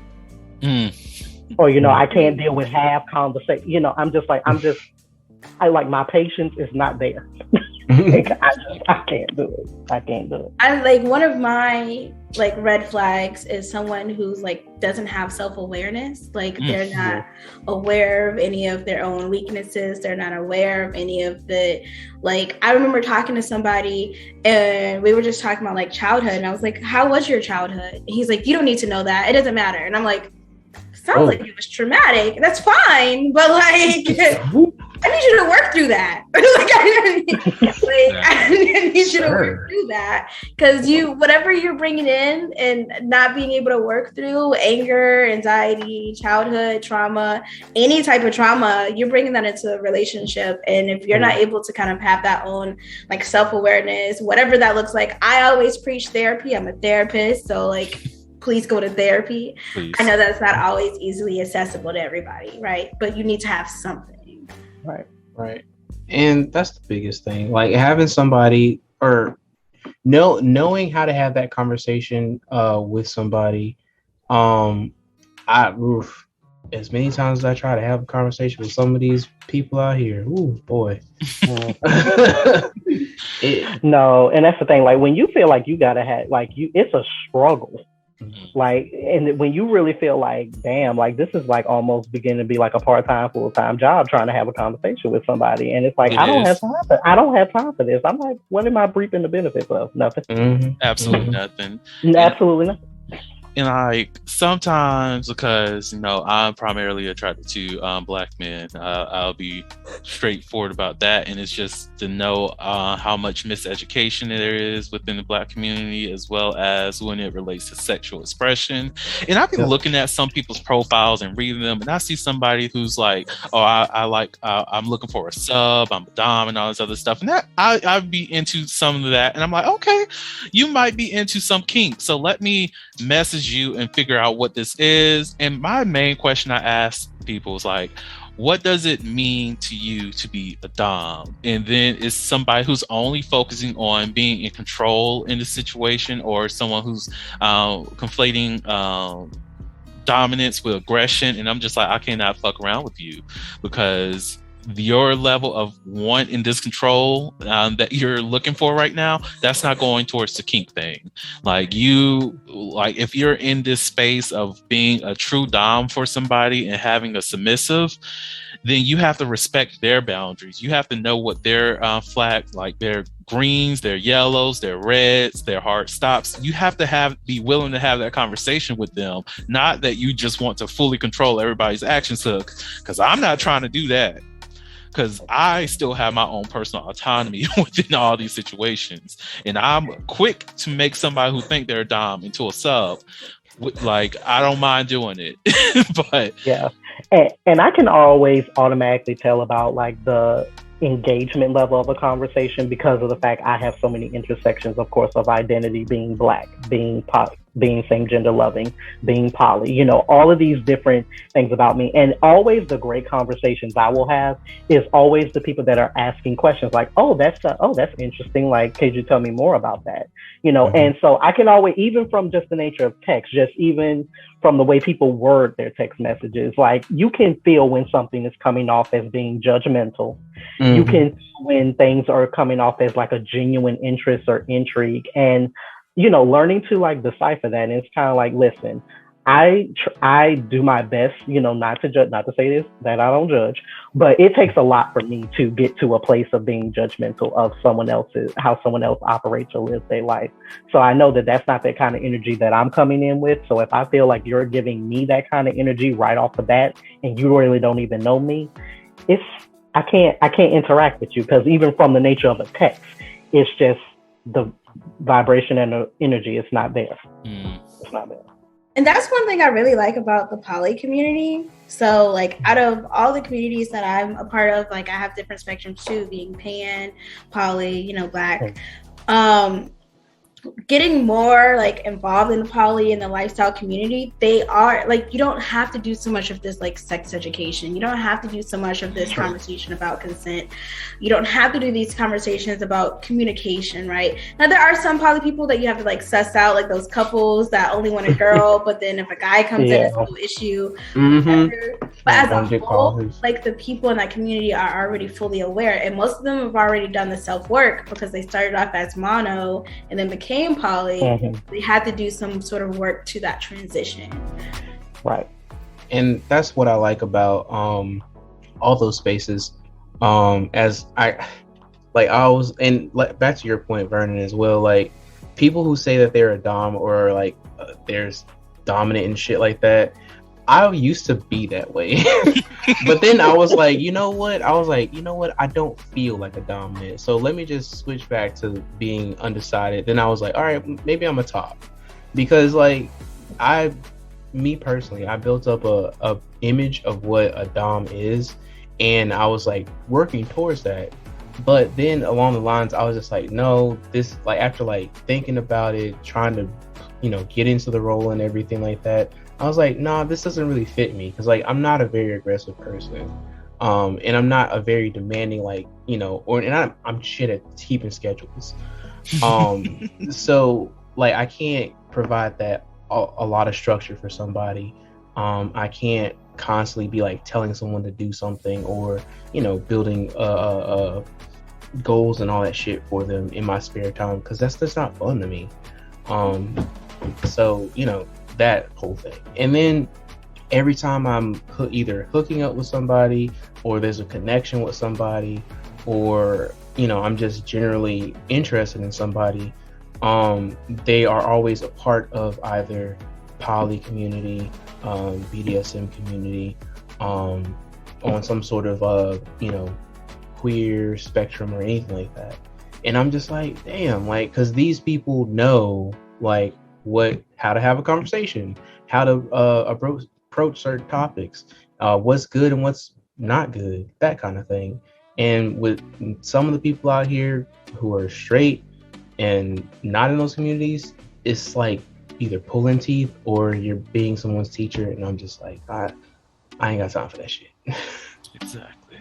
or I can't deal with half conversation. I like my patience is not there. I can't do it. I like one of my like red flags is someone who's like doesn't have self-awareness. Like they're not aware of any of their own weaknesses. They're not aware of any of the, like, I remember talking to somebody and we were just talking about like childhood, and I was like, how was your childhood? And he's like, you don't need to know that, it doesn't matter. And I'm like, sounds like it was traumatic. That's fine, but like I need you to work through that. I need you to work through that, because whatever you're bringing in and not being able to work through, anger, anxiety, childhood trauma, any type of trauma, you're bringing that into a relationship. And if you're not able to kind of have that own like self-awareness, whatever that looks like, I always preach therapy. I'm a therapist, so like, please go to therapy. Please. I know that's not always easily accessible to everybody, right? But you need to have something. Right. And that's the biggest thing. Like having somebody or knowing how to have that conversation with somebody. as many times as I try to have a conversation with some of these people out here, ooh boy. No, and that's the thing. Like when you feel like you gotta have like you, it's a struggle. Like, and when you really feel like, damn, like this is like almost beginning to be like a part-time, full-time job trying to have a conversation with somebody, and it's like I don't have time for this. I'm like, what am I reaping the benefits of? Nothing. Absolutely nothing. Absolutely nothing. And like sometimes, because I'm primarily attracted to black men, I'll be straightforward about that, and it's just to know how much miseducation there is within the black community, as well as when it relates to sexual expression. And I've been looking at some people's profiles and reading them, and I see somebody who's like, "Oh, I'm looking for a sub, I'm a dom, and all this other stuff," and that I'd be into some of that, and I'm like, okay, you might be into some kink, so let me message you and figure out what this is. And my main question I ask people is like, what does it mean to you to be a dom? And then is somebody who's only focusing on being in control in the situation, or someone who's conflating dominance with aggression? And I'm just like, I cannot fuck around with you, because your level of want in this control that you're looking for right now, that's not going towards the kink thing. Like if you're in this space of being a true dom for somebody and having a submissive, then you have to respect their boundaries. You have to know what their flag, like their greens, their yellows, their reds, their hard stops. You have to be willing to have that conversation with them. Not that you just want to fully control everybody's actions, because I'm not trying to do that. Because I still have my own personal autonomy within all these situations. And I'm quick to make somebody who think they're a dom into a sub. Like, I don't mind doing it. But yeah. And I can always automatically tell about like the engagement level of a conversation because of the fact I have so many intersections, of course, of identity, being black, being same gender loving, being poly, all of these different things about me. And always the great conversations I will have is always the people that are asking questions like, that's interesting. Like, could you tell me more about that? And so I can always, even from just the nature of text, just even from the way people word their text messages, like you can feel when something is coming off as being judgmental. You can feel when things are coming off as like a genuine interest or intrigue, and learning to like decipher that. And it's kind of like, listen, I do my best, not to judge, not to say this, that I don't judge, but it takes a lot for me to get to a place of being judgmental of how someone else operates or lives their life. So I know that that's not that kind of energy that I'm coming in with. So if I feel like you're giving me that kind of energy right off the bat and you really don't even know me, I can't interact with you, because even from the nature of a text, it's just the vibration and the energy is not there. It's not there. And that's one thing I really like about the poly community. So like out of all the communities that I'm a part of, like I have different spectrums too, being pan, poly, black. Getting more like involved in the poly and the lifestyle community, they are like, you don't have to do so much of this like sex education. You don't have to do so much of this conversation about consent. You don't have to do these conversations about communication, right? Now there are some poly people that you have to like suss out, like those couples that only want a girl, but then if a guy comes in, it's no issue. But as a whole, like the people in that community are already fully aware, and most of them have already done the self-work because they started off as mono and then became poly. They had to do some sort of work to that transition. Right. And that's what I like about all those spaces. As I was, and back to your point, Vernon, as well, like people who say that they're a dom or like there's dominant and shit like that, I used to be that way. But then I was like, you know what? I don't feel like a dominant. So let me just switch back to being undecided. Then I was like, all right, maybe I'm a top. Because like me personally, I built up a image of what a dom is, and I was like working towards that. But then along the lines, I was just like, no, this, like after like thinking about it, trying to, get into the role and everything like that, I was like, nah, this doesn't really fit me, because like I'm not a very aggressive person, and I'm not a very demanding, like I'm shit at keeping schedules, so like I can't provide that a lot of structure for somebody. I can't constantly be like telling someone to do something, or building goals and all that shit for them in my spare time, because that's just not fun to me. So that whole thing. And then every time I'm either hooking up with somebody, or there's a connection with somebody, or I'm just generally interested in somebody, they are always a part of either poly community, BDSM community, on some sort of queer spectrum or anything like that. And I'm just like, damn, like, because these people know like how to have a conversation, how to approach certain topics, what's good and what's not good, that kind of thing. And with some of the people out here who are straight and not in those communities, it's like either pulling teeth or you're being someone's teacher. And I'm just like, I ain't got time for that shit. Exactly.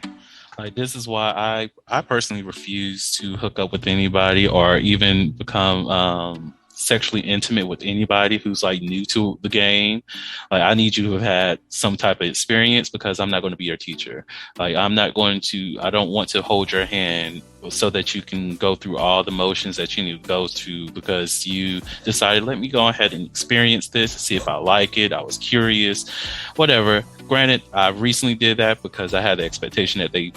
Like, this is why I personally refuse to hook up with anybody or even become sexually intimate with anybody who's like new to the game. Like, I need you to have had some type of experience, because I'm not going to be your teacher. Like, I don't want to hold your hand so that you can go through all the motions that you need to go through because you decided, let me go ahead and experience this, see if I like it. I was curious, whatever. Granted, I recently did that because I had the expectation that they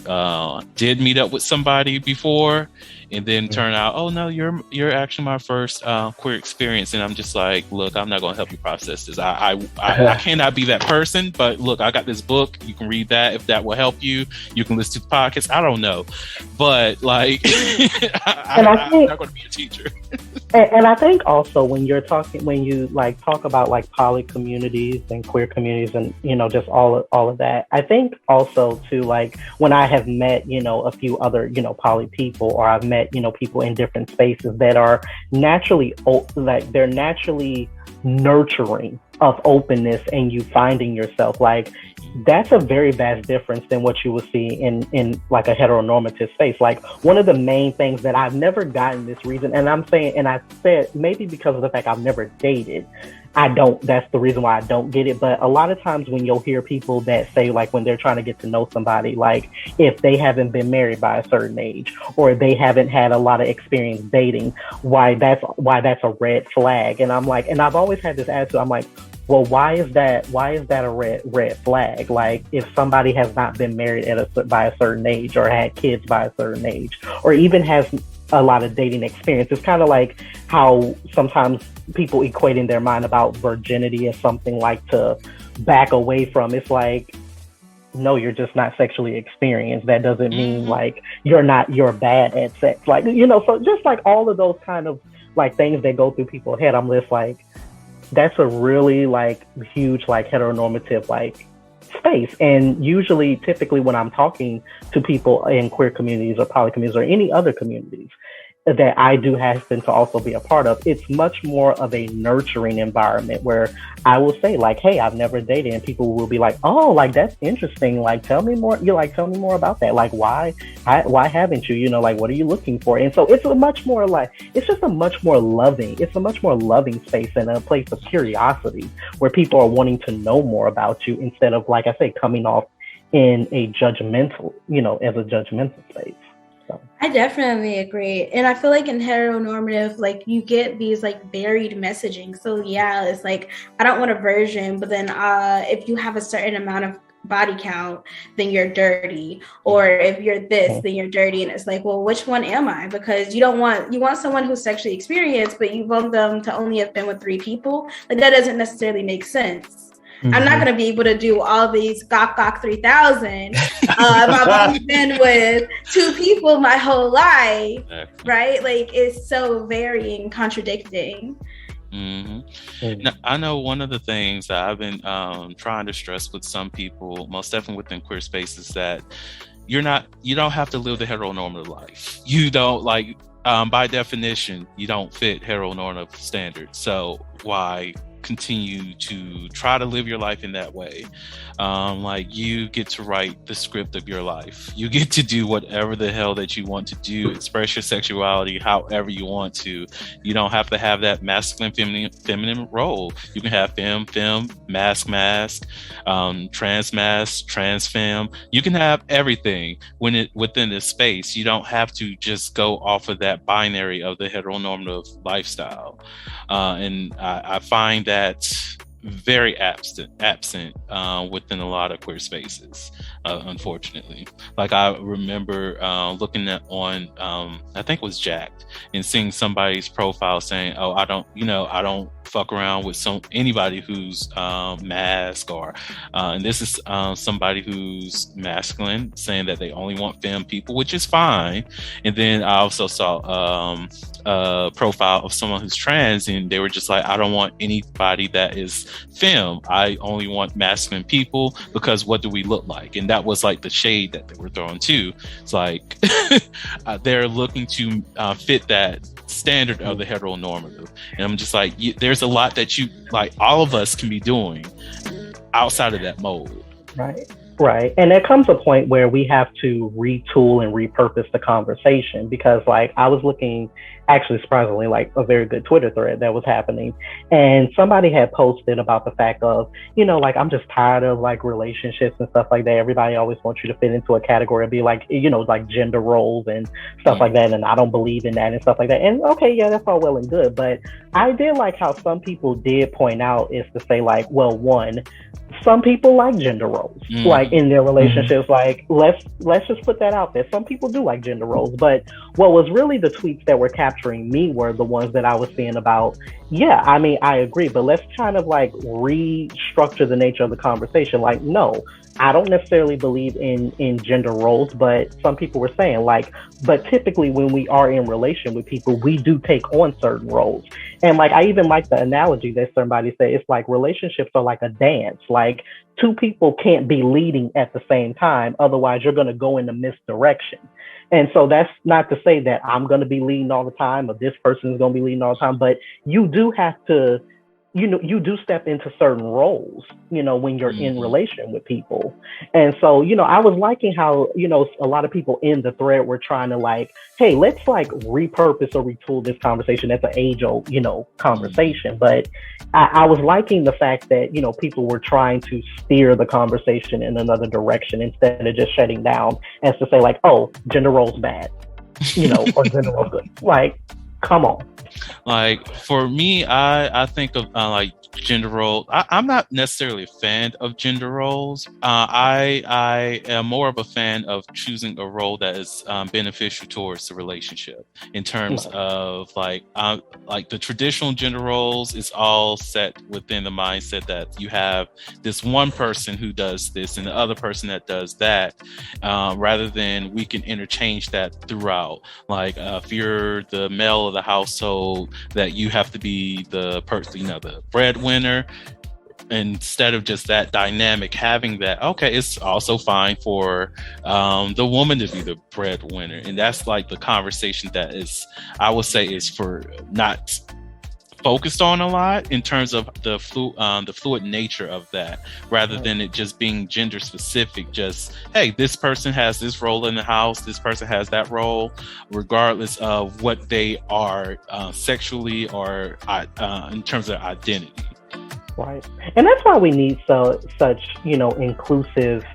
did meet up with somebody before, and then turn out, oh no, you're actually my first queer experience. And I'm just like, look, I'm not going to help you process this. I cannot be that person, but look, I got this book. You can read that if that will help you. You can listen to the podcast. I don't know, but like, I'm not going to be a teacher. And I think also when you like talk about like poly communities and queer communities and just all of that, I think also too, like when I have met a few other poly people, or I've met people in different spaces that are naturally they're naturally nurturing of openness, and you finding yourself, like, that's a very vast difference than what you will see in like a heteronormative space. Like, one of the main things that I've never gotten this reason, and I said maybe because of the fact I've never dated, that's the reason why I don't get it. But a lot of times when you'll hear people that say, like, when they're trying to get to know somebody, like if they haven't been married by a certain age, or they haven't had a lot of experience dating, why that's a red flag. And I'm like, and I've always had this attitude, I'm like, well, why is that a red flag? Like, if somebody has not been married by a certain age, or had kids by a certain age, or even has a lot of dating experience, it's kind of like how sometimes people equate in their mind about virginity as something like to back away from. It's like, no, you're just not sexually experienced. That doesn't mean like you're bad at sex. Like, so just like all of those kind of like things that go through people's head, I'm just like, that's a really like huge like heteronormative like space. And typically when I'm talking to people in queer communities or poly communities or any other communities that I do happen to also be a part of, it's much more of a nurturing environment where I will say like, hey, I've never dated, and people will be like, oh, like, that's interesting. Like, tell me more. Tell me more about that. Like, why haven't you, like, what are you looking for? And so it's a much more loving space and a place of curiosity where people are wanting to know more about you instead of, like I say, coming off in a judgmental, as a judgmental space. So. I definitely agree. And I feel like in heteronormative, like, you get these like varied messaging. So yeah, it's like, I don't want a virgin, but then if you have a certain amount of body count, then you're dirty. Or if you're this, then you're dirty. And it's like, well, which one am I? Because you want someone who's sexually experienced, but you want them to only have been with 3 people. Like, that doesn't necessarily make sense. Mm-hmm. I'm not going to be able to do all these Gok 3000. I've only been with 2 people my whole life, right? Like, it's so varying, contradicting. Mm-hmm. Now, I know one of the things that I've been trying to stress with some people, most definitely within queer spaces, that you don't have to live the heteronormative life. You don't, like, by definition, you don't fit heteronormative standards. So why continue to try to live your life in that way. Like, you get to write the script of your life. You get to do whatever the hell that you want to do, express your sexuality however you want to. You don't have to have that masculine, feminine role. You can have femme, mask, trans femme. You can have everything within this space. You don't have to just go off of that binary of the heteronormative lifestyle. And I find that very absent within a lot of queer spaces, unfortunately. Like, I remember looking at on I think it was Jacked, and seeing somebody's profile saying, oh, I don't fuck around with anybody who's masked, or and this is somebody who's masculine saying that they only want femme people, which is fine. And then I also saw a profile of someone who's trans, and they were just like, I don't want anybody that is femme. I only want masculine people, because what do we look like? And that was like the shade that they were throwing too. It's like they're looking to fit that standard of the heteronormative. And I'm just like, there's a lot that all of us can be doing outside of that mold. Right. And there comes a point where we have to retool and repurpose the conversation, because like, I was looking, actually surprisingly, like a very good Twitter thread that was happening, and somebody had posted about the fact of, like, I'm just tired of like relationships and stuff like that. Everybody always wants you to fit into a category and be like, like gender roles and stuff like that, and I don't believe in that and stuff like that. And okay, yeah, that's all well and good, but I did like how some people did point out is to say, like, well, one, some people like gender roles, like in their relationships. Like, let's just put that out there. Some people do like gender roles, but what was really the tweets that were capturing me were the ones that I was seeing about, yeah, I mean, I agree, but let's kind of like restructure the nature of the conversation. Like, no, I don't necessarily believe in gender roles, but some people were saying like, but typically when we are in relation with people, we do take on certain roles. And like, I even like the analogy that somebody said, it's like relationships are like a dance. Like, two people can't be leading at the same time. Otherwise, you're going to go in a misdirection. And so that's not to say that I'm going to be leading all the time, or this person is going to be leading all the time, but you do have to, you do step into certain roles, when you're in relation with people. And so, I was liking how, a lot of people in the thread were trying to like, hey, let's like repurpose or retool this conversation. That's an age-old, conversation. But I was liking the fact that, people were trying to steer the conversation in another direction instead of just shutting down as to say like, oh, gender roles bad, or gender roles good. Like, come on. Like, for me, I think of like gender roles. I'm not necessarily a fan of gender roles. I am more of a fan of choosing a role that is beneficial towards the relationship, in terms of like the traditional gender roles is all set within the mindset that you have this one person who does this and the other person that does that, rather than we can interchange that throughout. Like, if you're the male of the household, that you have to be the person, the breadwinner, instead of just that dynamic having that, okay, it's also fine for the woman to be the breadwinner. And that's like the conversation that is, I would say, is for not focused on a lot in terms of the fluid nature of that, rather than it just being gender specific. Just, hey, this person has this role in the house, this person has that role, regardless of what they are sexually or in terms of identity. Right. And that's why we need such inclusive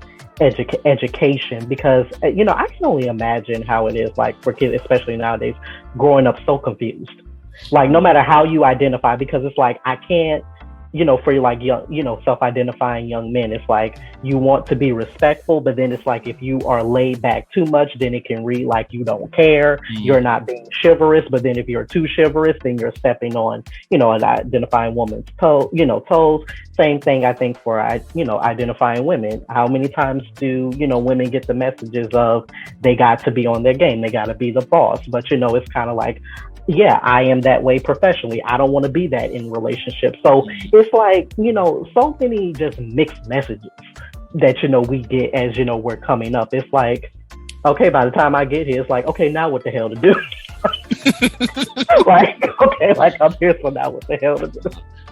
education, because I can only imagine how it is like for kids, especially nowadays, growing up so confused. Like, no matter how you identify, because it's like, I can't, for like young, self-identifying young men, it's like you want to be respectful, but then it's like if you are laid back too much, then it can read like you don't care. You're not being chivalrous, but then if you're too chivalrous, then you're stepping on, an identifying woman's toes. Same thing, I think, for identifying women. How many times do women get the messages of they got to be on their game, they got to be the boss, but it's kind of like, yeah, I am that way professionally. I don't want to be that in relationships. So it's like, so many just mixed messages that, we get as, we're coming up. It's like, okay, by the time I get here, it's like, okay, now what the hell to do? Like, okay, like I'm here, so now what the hell to do?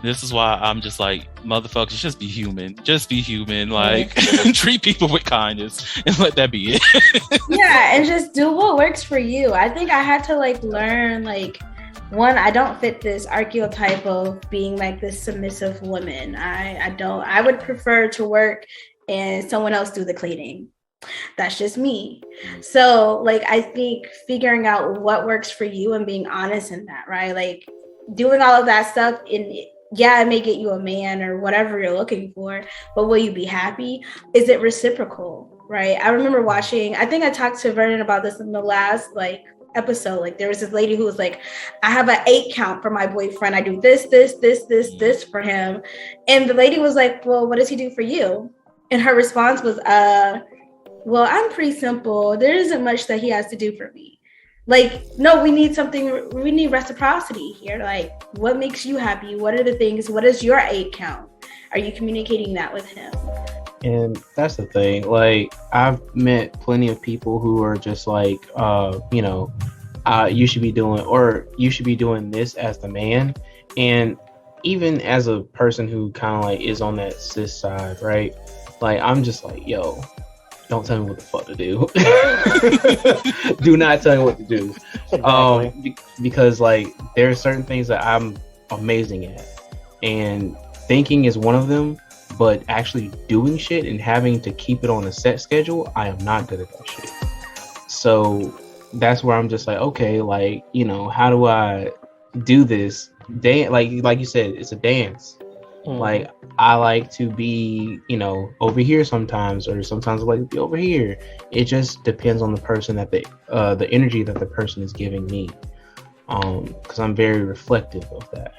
This is why I'm just like, motherfuckers, just be human. Just be human. Like, treat people with kindness and let that be it. Yeah, and just do what works for you. I think I had to like learn like, one, I don't fit this archetype of being like this submissive woman. I don't. I would prefer to work and someone else do the cleaning. That's just me. So like, I think figuring out what works for you and being honest in that, right? Like doing all of that stuff it may get you a man or whatever you're looking for, but will you be happy? Is it reciprocal, right? I remember watching, I think I talked to Vernon about this in the last like episode. Like there was this lady who was like, I have an 8 count for my boyfriend. I do this for him. And the lady was like, well, what does he do for you? And her response was, well, I'm pretty simple. There isn't much that he has to do for me. Like, no, we need reciprocity here. Like, what makes you happy? What are the things? What is your 8 count? Are you communicating that with him? And that's the thing. Like, I've met plenty of people who are just like, you should be doing this as the man. And even as a person who kind of like is on that cis side, right? Like, I'm just like, yo, don't tell me what the fuck to do. Do not tell me what to do. Exactly. Because like there are certain things that I'm amazing at, and thinking is one of them. But actually doing shit and having to keep it on a set schedule, I am not good at that shit. So that's where I'm just like, okay, like, how do I do this? Like you said, it's a dance. Like I like to be, over here sometimes, or sometimes I like to be over here. It just depends on the person the energy that the person is giving me. Because I'm very reflective of that.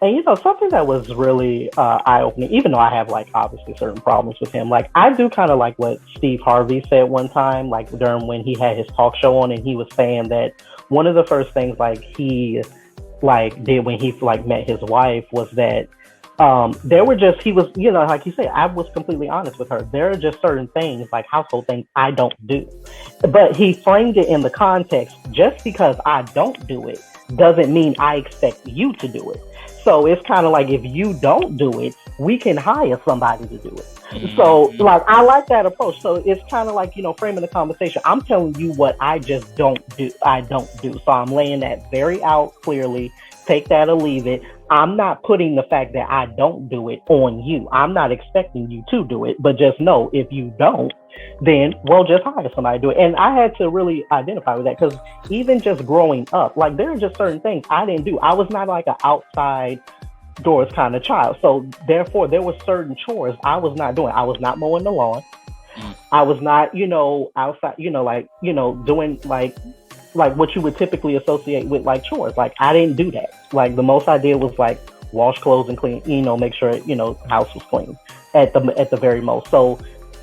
And something that was really eye-opening, even though I have like obviously certain problems with him, like I do kind of like what Steve Harvey said one time, like during when he had his talk show on, and he was saying that one of the first things like he like did when he like met his wife was that there were just, he was, like you said, I was completely honest with her. There are just certain things, like household things, I don't do. But he framed it in the context, just because I don't do it doesn't mean I expect you to do it. So it's kind of like, if you don't do it, we can hire somebody to do it. Mm-hmm. So like, I like that approach. So it's kind of like, framing the conversation. I'm telling you what I just don't do. I don't do. So I'm laying that very out clearly. Take that or leave it. I'm not putting the fact that I don't do it on you. I'm not expecting you to do it, but just know if you don't, then we'll just hire somebody to do it. And I had to really identify with that, because even just growing up, like there are just certain things I didn't do. I was not like an outside doors kind of child. So therefore there were certain chores I was not doing. I was not mowing the lawn. I was not, outside, doing like what you would typically associate with like chores. Like I didn't do that. Like the most I did was like wash clothes and clean, make sure, house was clean at the very most. So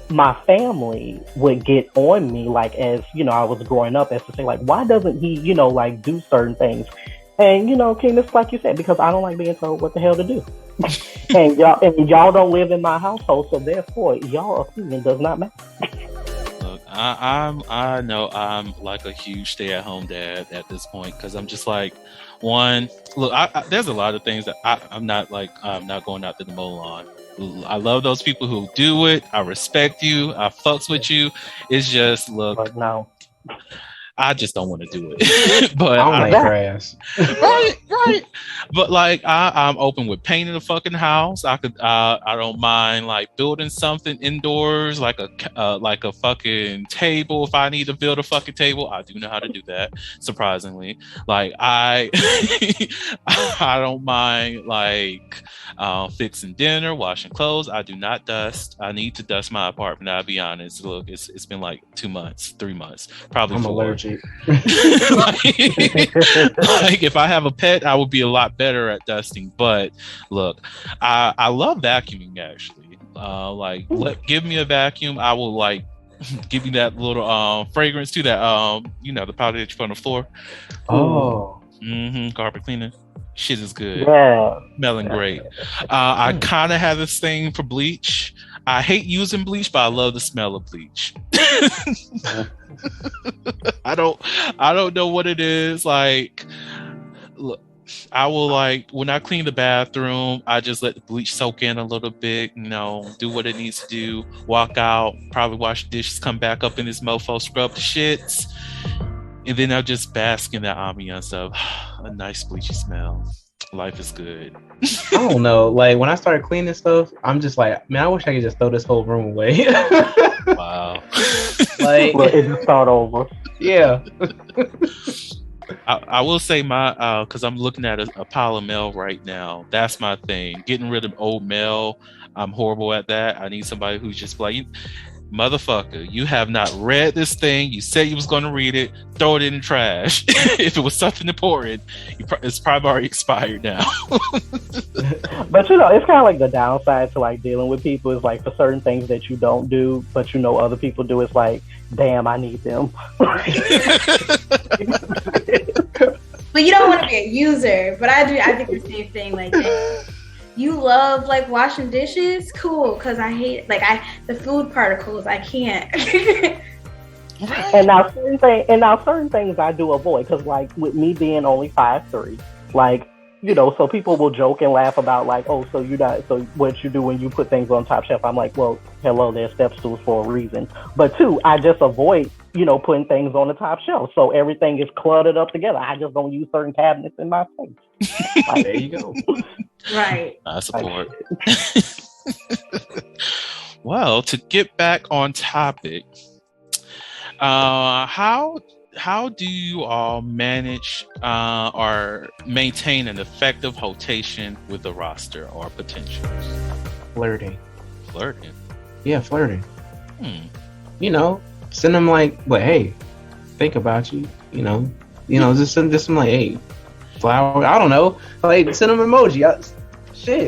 my family would get on me, like, as, I was growing up, as to say like, why doesn't he, like do certain things? And, King, it's like you said, because I don't like being told what the hell to do. and y'all don't live in my household. So therefore y'all opinion does not matter. I know I'm like a huge stay-at-home dad at this point, because I'm just like, one, look, there's a lot of things that I'm not going out to the mow lawn. I love those people who do it. I respect you. I fucks with you. It's just, look, but no, I just don't want to do it. But I don't like grass. Right. But like, I'm open with painting the fucking house. I don't mind like building something indoors, like a fucking table. If I need to build a fucking table, I do know how to do that. Surprisingly, like I don't mind like fixing dinner, washing clothes. I do not dust. I need to dust my apartment. I'll be honest. Look, it's been like 2 months, 3 months, probably. I'm 4. Allergic. Like if I have a pet, I would be a lot better at dusting. But look, I love vacuuming actually. Give me a vacuum. I will like give you that little fragrance to that the powder that you put on the floor. Oh. Carpet cleaner. Shit is good. Yeah. Smelling great. I kind of have this thing for bleach. I hate using bleach, but I love the smell of bleach. I don't know what it is. Like, look, I will like when I clean the bathroom, I just let the bleach soak in a little bit, do what it needs to do, walk out, probably wash the dishes, come back up in this mofo, scrub the shits, and then I'll just bask in that ambiance of a nice bleachy smell. Life is good. I don't know. Like when I started cleaning stuff, I'm just like, man, I wish I could just throw this whole room away. Wow. Like well, it just start over. Yeah. I will say because I'm looking at a pile of mail right now. That's my thing. Getting rid of old mail. I'm horrible at that. I need somebody who's just like, motherfucker, you have not read this thing. You said you was going to read it. Throw it in the trash. If it was something important, it's probably already expired now. But it's kind of like the downside to like dealing with people is like for certain things that you don't do, but other people do. It's like, damn, I need them. But you don't want to be a user. But I think the same thing. Like, you love like washing dishes, cool? Because I hate the food particles. I can't. And now certain things I do avoid because like with me being only 5'3", like so people will joke and laugh about like, oh, so what you do when you put things on top shelf? I'm like, well, hello, there's step stools for a reason. But two, I just avoid putting things on the top shelf, so everything is cluttered up together. I just don't use certain cabinets in my space. Like, there you go. Right. I support. Well, to get back on topic, how do you all manage or maintain an effective rotation with the roster or potentials? Flirting. Yeah, flirting. Send them like, but hey, think about you. Just send them like, hey, flower. I don't know. Like, send them emoji.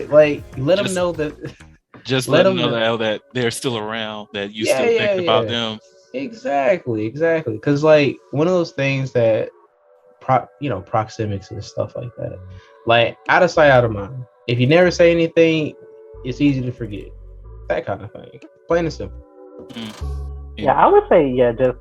Like, let them know that. Just let them know that they're still around. That you still think about them. Exactly. Because like one of those things that, proxemics and stuff like that. Like out of sight, out of mind. If you never say anything, it's easy to forget. That kind of thing. Plain and simple. Yeah, I would say just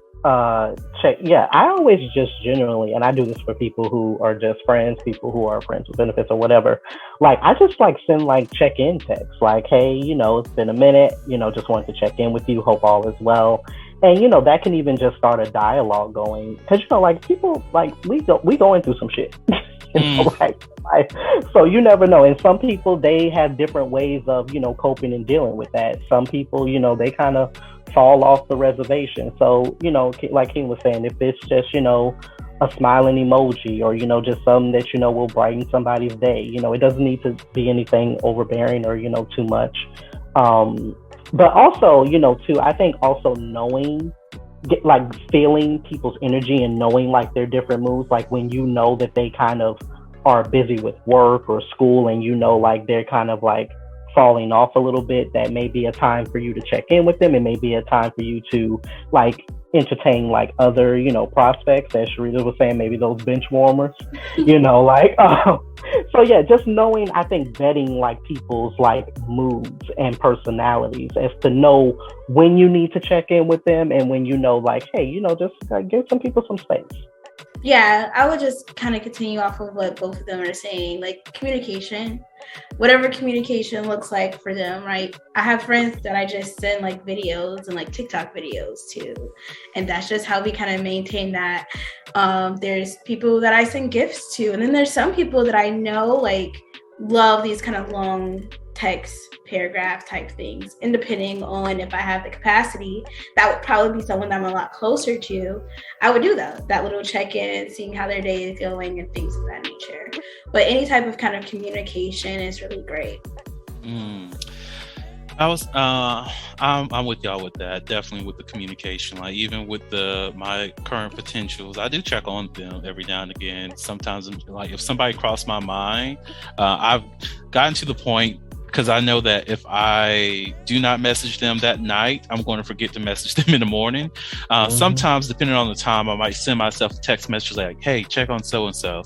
check. Yeah, I always just generally, and I do this for people who are just friends, people who are friends with benefits or whatever. Like I just like send like check-in texts, like, hey, it's been a minute. Just wanted to check in with you. Hope all is well. And that can even just start a dialogue going, because like people like we going through some shit. So you never know. And some people, they have different ways of coping and dealing with that. Some people they kind of fall off the reservation. So like King was saying, if it's just a smiling emoji or just something that will brighten somebody's day, it doesn't need to be anything overbearing or too much. But also, too, I think also knowing, feeling people's energy and knowing like their different moods, like when that they kind of are busy with work or school and like they're kind of like falling off a little bit, that may be a time for you to check in with them. It may be a time for you to like entertain like other prospects, as Sharita was saying, maybe those bench warmers. So yeah, just knowing, I think vetting like people's like moods and personalities as to know when you need to check in with them and when like, hey, just give some people some space. Yeah, I would just kind of continue off of what both of them are saying, like communication, whatever communication looks like for them, right? I have friends that I just send like videos and like TikTok videos to, and that's just how we kind of maintain that. There's people that I send gifts to, and then there's some people that I know like love these kind of long text paragraph type things, and depending on if I have the capacity, that would probably be someone that I'm a lot closer to. I would do that little check-in, seeing how their day is going and things of that nature. But any type of kind of communication is really great. I'm with y'all with that, definitely with the communication. Like even with my current potentials, I do check on them every now and again. Sometimes like if somebody crossed my mind, I've gotten to the point because I know that if I do not message them that night, I'm going to forget to message them in the morning. Sometimes, depending on the time, I might send myself a text message like, hey, check on so-and-so,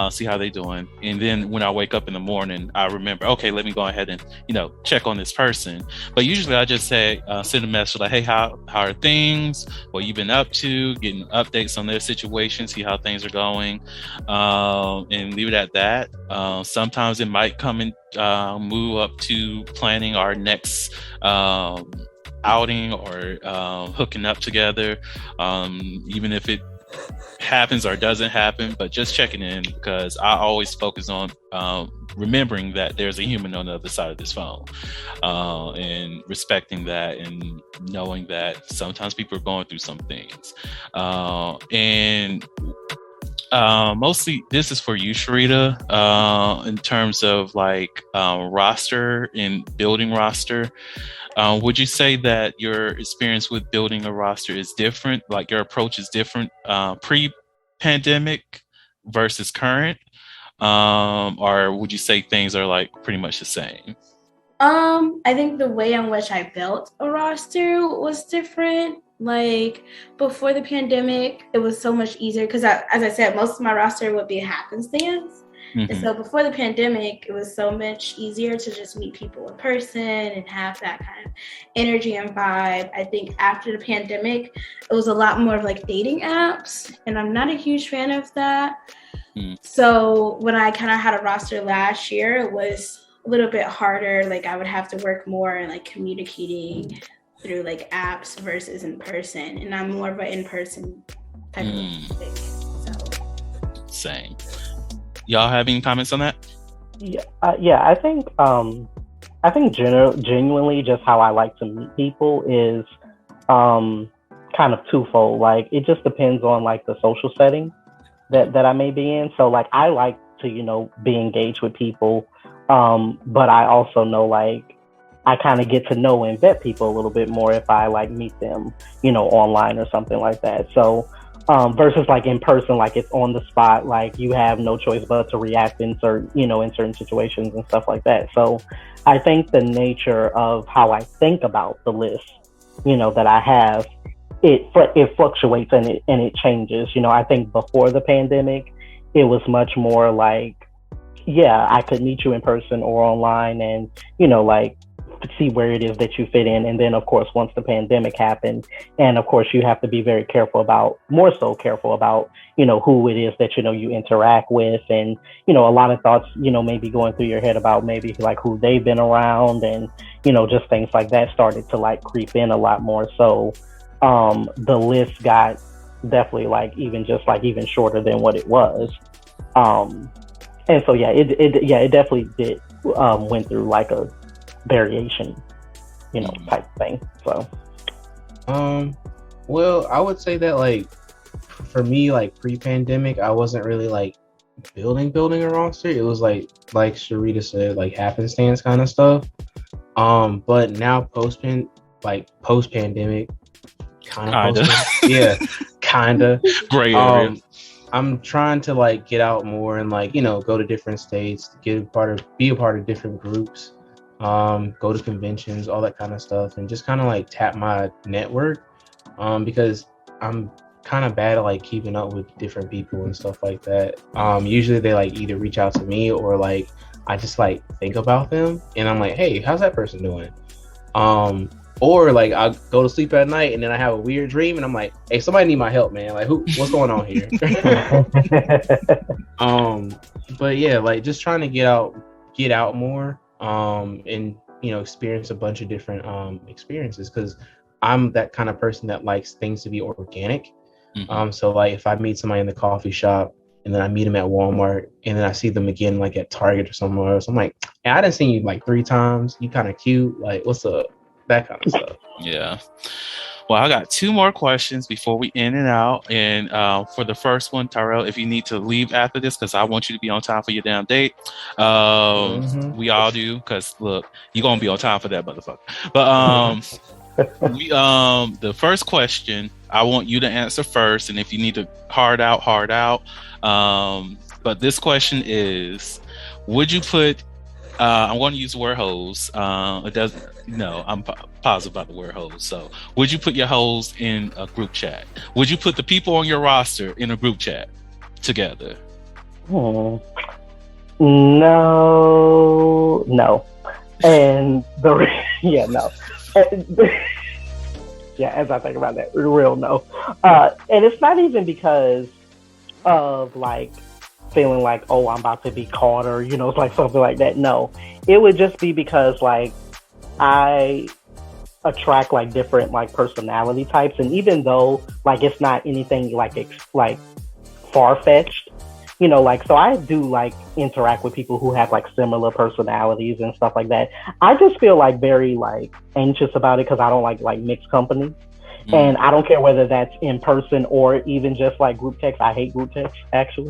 see how they doing. And then when I wake up in the morning, I remember, okay, let me go ahead and, check on this person. But usually I just say, send a message like, hey, how are things? What you been up to? Getting updates on their situation, see how things are going, and leave it at that. Sometimes it might come and move up to planning our next outing or hooking up together, even if it happens or doesn't happen, but just checking in, because I always focus on remembering that there's a human on the other side of this phone, and respecting that and knowing that sometimes people are going through some things, and mostly this is for you, Sharita, in terms of like roster and building roster. Would you say that your experience with building a roster is different? Like your approach is different pre-pandemic versus current? Or would you say things are like pretty much the same? I think the way in which I built a roster was different. Like before the pandemic, it was so much easier because, as I said, most of my roster would be happenstance. Mm-hmm. And so before the pandemic, it was so much easier to just meet people in person and have that kind of energy and vibe. I think after the pandemic, it was a lot more of like dating apps, and I'm not a huge fan of that. So when I kind of had a roster last year, it was a little bit harder. Like I would have to work more and like communicating through like apps versus in person, and I'm more of an in-person type of thing. So same. Y'all have any comments on that? Yeah, I think genuinely just how I like to meet people is kind of twofold. Like it just depends on like the social setting that I may be in. So like I like to be engaged with people, but I also know like I kind of get to know and vet people a little bit more if I like meet them, online or something like that. So versus like in person, like it's on the spot, like you have no choice but to react in certain situations and stuff like that. So I think the nature of how I think about the list, that I have, it fluctuates and it changes. I think before the pandemic, it was much more like, yeah, I could meet you in person or online and, like see where it is that you fit in. And then of course, once the pandemic happened, and of course you have to be very more so careful about, who it is that, you interact with. And, a lot of thoughts, maybe going through your head about maybe like who they've been around and, just things like that started to like creep in a lot more. So the list got definitely like even shorter than what it was. And so, yeah, it definitely did went through like a variation, type thing. So, well, I would say that like for me, like pre-pandemic, I wasn't really like building a roster. It was like Sharita said, like happenstance kind of stuff. But now post-pandemic, kinda. Yeah, kinda. Gray area. I'm trying to like get out more and like go to different states, be a part of different groups, go to conventions, all that kind of stuff, and just kind of like tap my network, because I'm kind of bad at like keeping up with different people and stuff like that. Usually they like either reach out to me or like I just like think about them and I'm like, hey, how's that person doing? Or like I go to sleep at night and then I have a weird dream and I'm like, hey, somebody need my help, man. Like what's going on here? But yeah, like just trying to get out more, and experience a bunch of different experiences, because I'm that kind of person that likes things to be organic. So like if I meet somebody in the coffee shop and then I meet them at Walmart and then I see them again like at Target or somewhere else, I'm like, hey, I done seen you like 3 times. You kind of cute. Like what's up? That kind of stuff. Yeah. Well, I got 2 more questions before we in and out. And for the first one, Tyrell, if you need to leave after this, because I want you to be on time for your damn date. We all do, because look, you're gonna be on time for that motherfucker. But the first question, I want you to answer first, and if you need to hard out. But this question is, would you put I'm going to use the word hoes. It doesn't. No, I'm positive about the word hoes. So, would you put your hoes in a group chat? Would you put the people on your roster in a group chat together? No. And yeah, no. Yeah, as I think about that, real no. And it's not even because of like feeling like, oh, I'm about to be caught, or it's like something like that. No, it would just be because like I attract like different like personality types, and even though like it's not anything like far-fetched, like, so I do like interact with people who have like similar personalities and stuff like that. I just feel like very like anxious about it because I don't like mixed company. And I don't care whether that's in person or even just like group text. I hate group text, actually,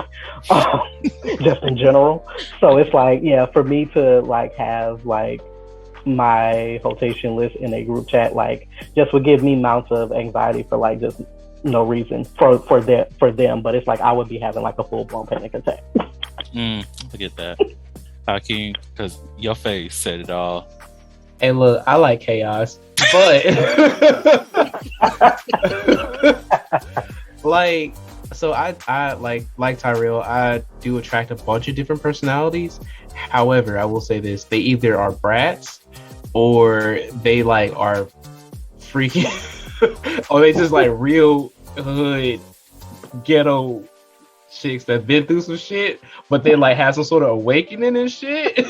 just in general. So it's like, yeah, for me to like have like my quotation list in a group chat, like, just would give me amounts of anxiety for like just no reason for them. But it's like I would be having like a full-blown panic attack. I get that, Hakeem, because your face said it all. Hey, look, I like chaos, but like, so I like Tyrell, I do attract a bunch of different personalities. However, I will say this: they either are brats, or they like are freaking, or they just like real hood ghetto chicks that been through some shit, but they like have some sort of awakening and shit.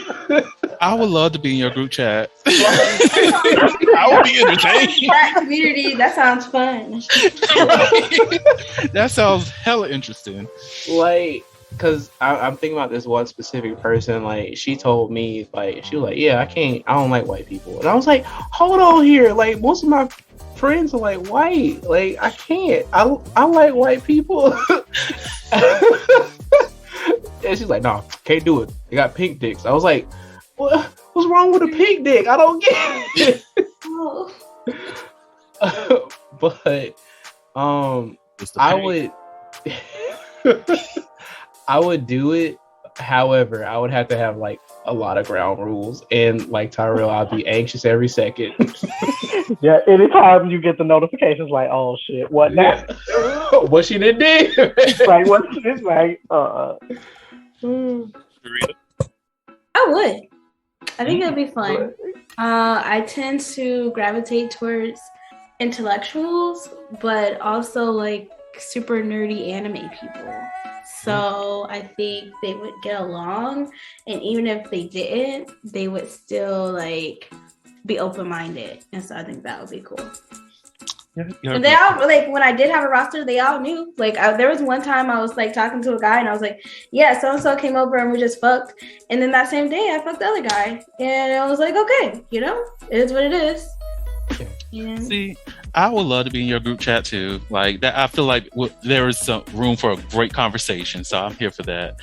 I would love to be in your group chat. I would be entertained. That community, that sounds fun. That sounds hella interesting. Like, cause I'm thinking about this one specific person. Like, she told me, like, she was like, yeah, I don't like white people. And I was like, hold on here. Like, most of my friends are like white. Like, I can't. I like white people. And she's like, no, can't do it. They got pink dicks. I was like, what's wrong with a pink dick? I don't get it. Oh. But I would do it. However, I would have to have like a lot of ground rules, and like Tyrell, I'd be anxious every second. Yeah, anytime you get the notifications, like, oh shit, what now? What she did? Like, what? It's like, I would. I think it'd be fun. I tend to gravitate towards intellectuals, but also like super nerdy anime people. So I think they would get along, and even if they didn't, they would still like be open-minded. And so I think that would be cool. And they all, like, when I did have a roster, they all knew. Like, there was one time I was like talking to a guy, and I was like, yeah, so and so came over and we just fucked. And then that same day I fucked the other guy, and I was like, okay, it is what it is. Yeah. See, I would love to be in your group chat too. Like that, I feel like there is some room for a great conversation, so I'm here for that.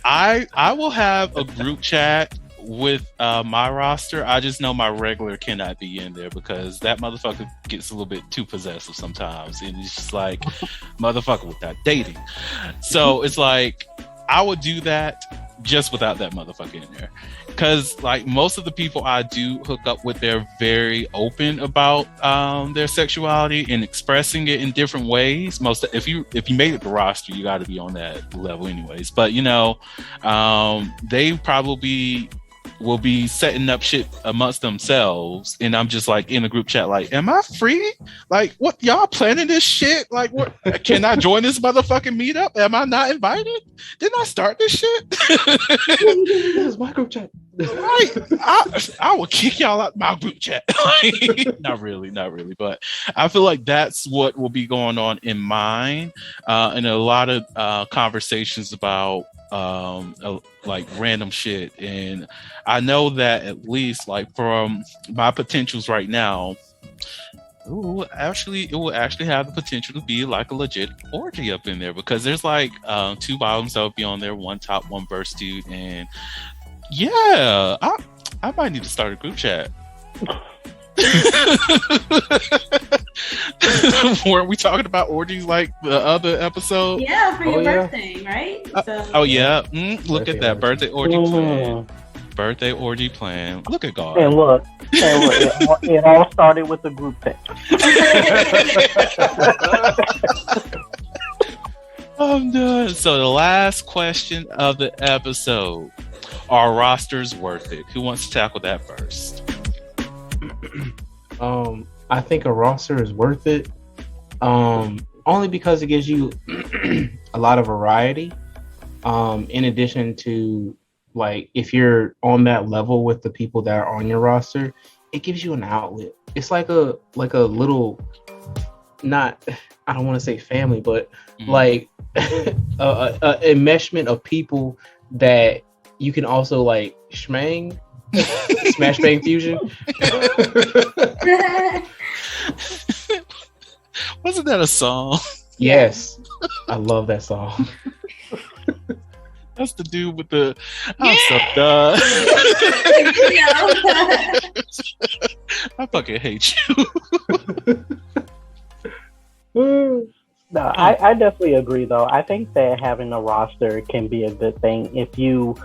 I will have a group chat with my roster. I just know my regular cannot be in there because that motherfucker gets a little bit too possessive sometimes, and it's just like, motherfucker, without dating. So it's like I would do that just without that motherfucker in there. Because like most of the people I do hook up with, they're very open about their sexuality and expressing it in different ways. If you made it the roster, you got to be on that level anyways. But they probably will be setting up shit amongst themselves, and I'm just like in a group chat like, am I free? Like, what, y'all planning this shit? Like, what, can I join this motherfucking meetup? Am I not invited? Didn't I start this shit? This is my group chat. Right. I will kick y'all out my group chat. Not really, but I feel like that's what will be going on in mine, and a lot of conversations about like random shit. And I know that at least like from my potentials right now, it will actually have the potential to be like a legit orgy up in there, because there's like 2 bottoms that will be on there, 1 top, 1 burst dude. And yeah, I might need to start a group chat. Weren't we talking about orgies like the other episode? Yeah, for your birthday, right? Oh yeah, look at that birthday orgy. birthday orgy plan. Look at God. And look, it all started with the group text. I'm done. So the last question of the episode: are rosters worth it? Who wants to tackle that first? I think a roster is worth it. Only because it gives you a lot of variety. In addition to, like, if you're on that level with the people that are on your roster, it gives you an outlet. It's like a little, not, I don't want to say family, but like a enmeshment of people that you can also like schmang, smash bang fusion. Wasn't that a song? Yes, I love that song. That's the dude with the I'm so done. I fucking hate you. No, I definitely agree though. I think that having a roster can be a good thing if you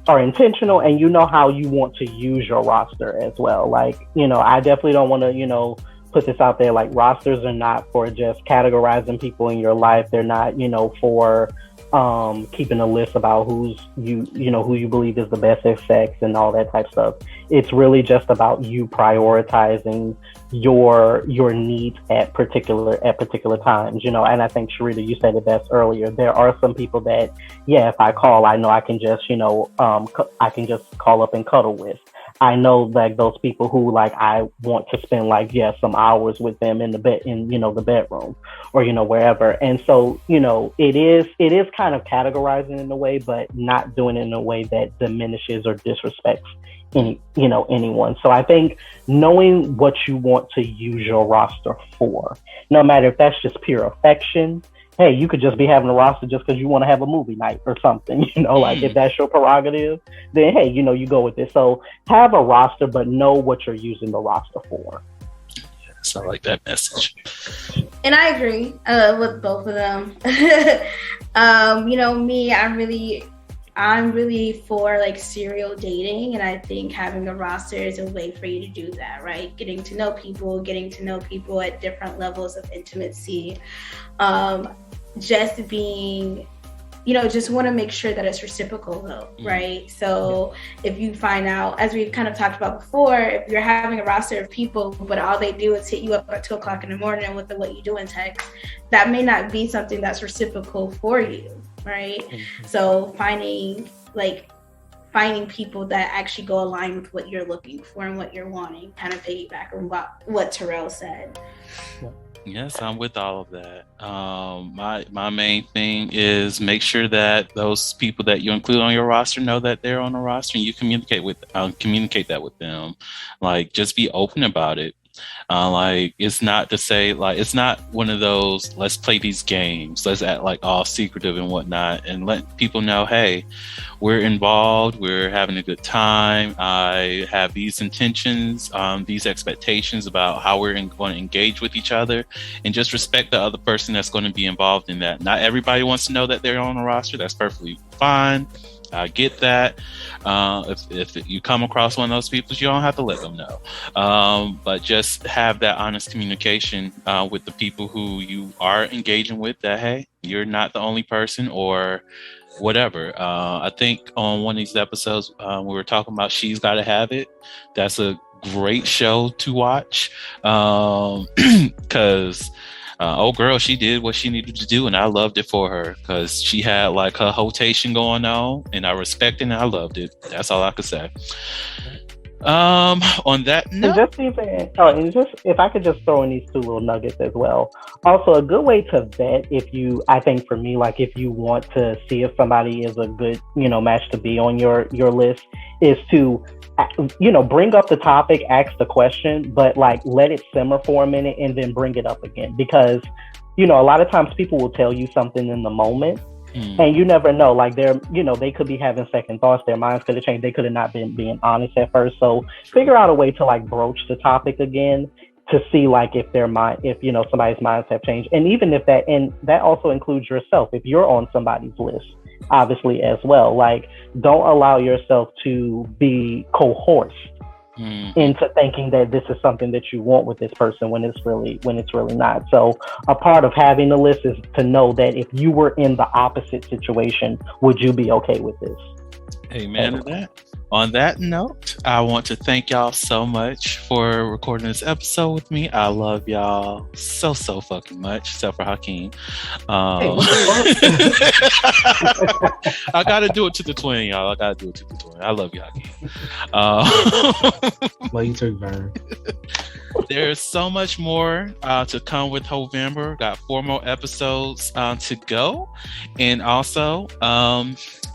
are intentional and you know how you want to use your roster as well. Like, I definitely don't want to, put this out there, like rosters are not for just categorizing people in your life. They're not, for keeping a list about who you believe is the best at sex and all that type of stuff. It's really just about you prioritizing your needs at particular times, and I think Sharita, you said it best earlier. There are some people that, if I call, I know I can just, I can just call up and cuddle with. I know like those people who like I want to spend like some hours with them in the bed the bedroom or wherever. And so it is kind of categorizing in a way, but not doing it in a way that diminishes or disrespects anyone. So I think knowing what you want to use your roster for, no matter if that's just pure affection. Hey, you could just be having a roster just because you want to have a movie night or something, like if that's your prerogative, then hey, you go with it. So have a roster, but know what you're using the roster for. Yes, I like that message. And I agree with both of them. Me, I'm really for like serial dating, and I think having a roster is a way for you to do that, right? Getting to know people at different levels of intimacy. Just being, just want to make sure that it's reciprocal though, right? So if you find out, as we've kind of talked about before, if you're having a roster of people, but all they do is hit you up at 2:00 in the morning with the what you doing text, that may not be something that's reciprocal for you, right? So finding people that actually go align with what you're looking for and what you're wanting, kind of piggyback on what Terrell said. Yes, I'm with all of that. My main thing is make sure that those people that you include on your roster know that they're on the roster, and you communicate that with them. Like, just be open about it. Like, it's not to say, like, it's not one of those, let's play these games, let's act like all secretive and whatnot, and let people know, hey, we're involved, we're having a good time, I have these intentions, these expectations about how we're going to engage with each other, and just respect the other person that's going to be involved in that. Not everybody wants to know that they're on a roster. That's perfectly fine. I get that. If you come across one of those people, you don't have to let them know. But just have that honest communication with the people who you are engaging with, that, hey, you're not the only person or whatever. I think on one of these episodes, we were talking about She's Gotta Have It. That's a great show to watch because old girl, she did what she needed to do, and I loved it for her because she had like her rotation going on, and I respect it and I loved it. That's all I could say. On that note, and just if I could just throw in these two little nuggets as well. Also, a good way to vet, I think for me, like if you want to see if somebody is a good, match to be on your list, is to bring up the topic, ask the question, but like let it simmer for a minute and then bring it up again. Because, a lot of times people will tell you something in the moment and you never know, like they could be having second thoughts. Their minds could have changed. They could have not been being honest at first. So figure out a way to like broach the topic again to see like if somebody's minds have changed. And even if that also includes yourself, if you're on somebody's list obviously as well. Like, don't allow yourself to be coerced into thinking that this is something that you want with this person when it's really not. So a part of having the list is to know that if you were in the opposite situation, would you be okay with this? Amen to that. On that note, I want to thank y'all so much for recording this episode with me. I love y'all so fucking much, except for Hakeem. I gotta do it to the twin, y'all. I gotta do it to the twin. I love you, Hakeem. Love you too, Vern. There's so much more to come with Heauxvember. Got 4 more episodes to go. And also,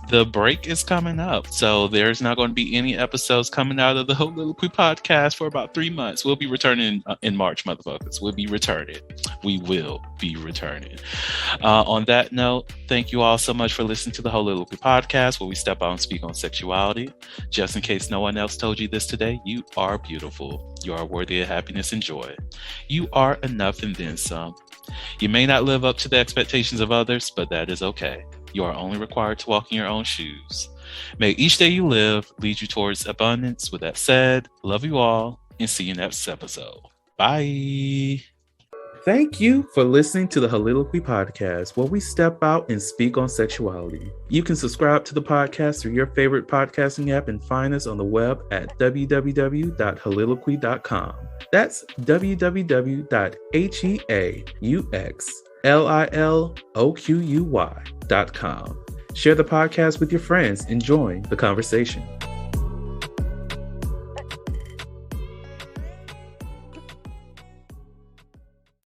the break is coming up. So there's not going to be any episodes coming out of the Soliloquy podcast for about 3 months. We'll be returning in March, motherfuckers. We'll be returning. We will be returning. On that note, thank you all so much for listening to the Soliloquy podcast, where we step out and speak on sexuality. Just in case no one else told you this today, you are beautiful. You are worthy of happiness and joy. You are enough and then some. You may not live up to the expectations of others, but that is okay. You are only required to walk in your own shoes. May each day you live lead you towards abundance. With that said, love you all and see you next episode. Bye. Thank you for listening to the Soliloquy podcast, where we step out and speak on sexuality. You can subscribe to the podcast through your favorite podcasting app and find us on the web at www.soliloquy.com. That's www.heauxvember.com. Share the podcast with your friends and join the conversation.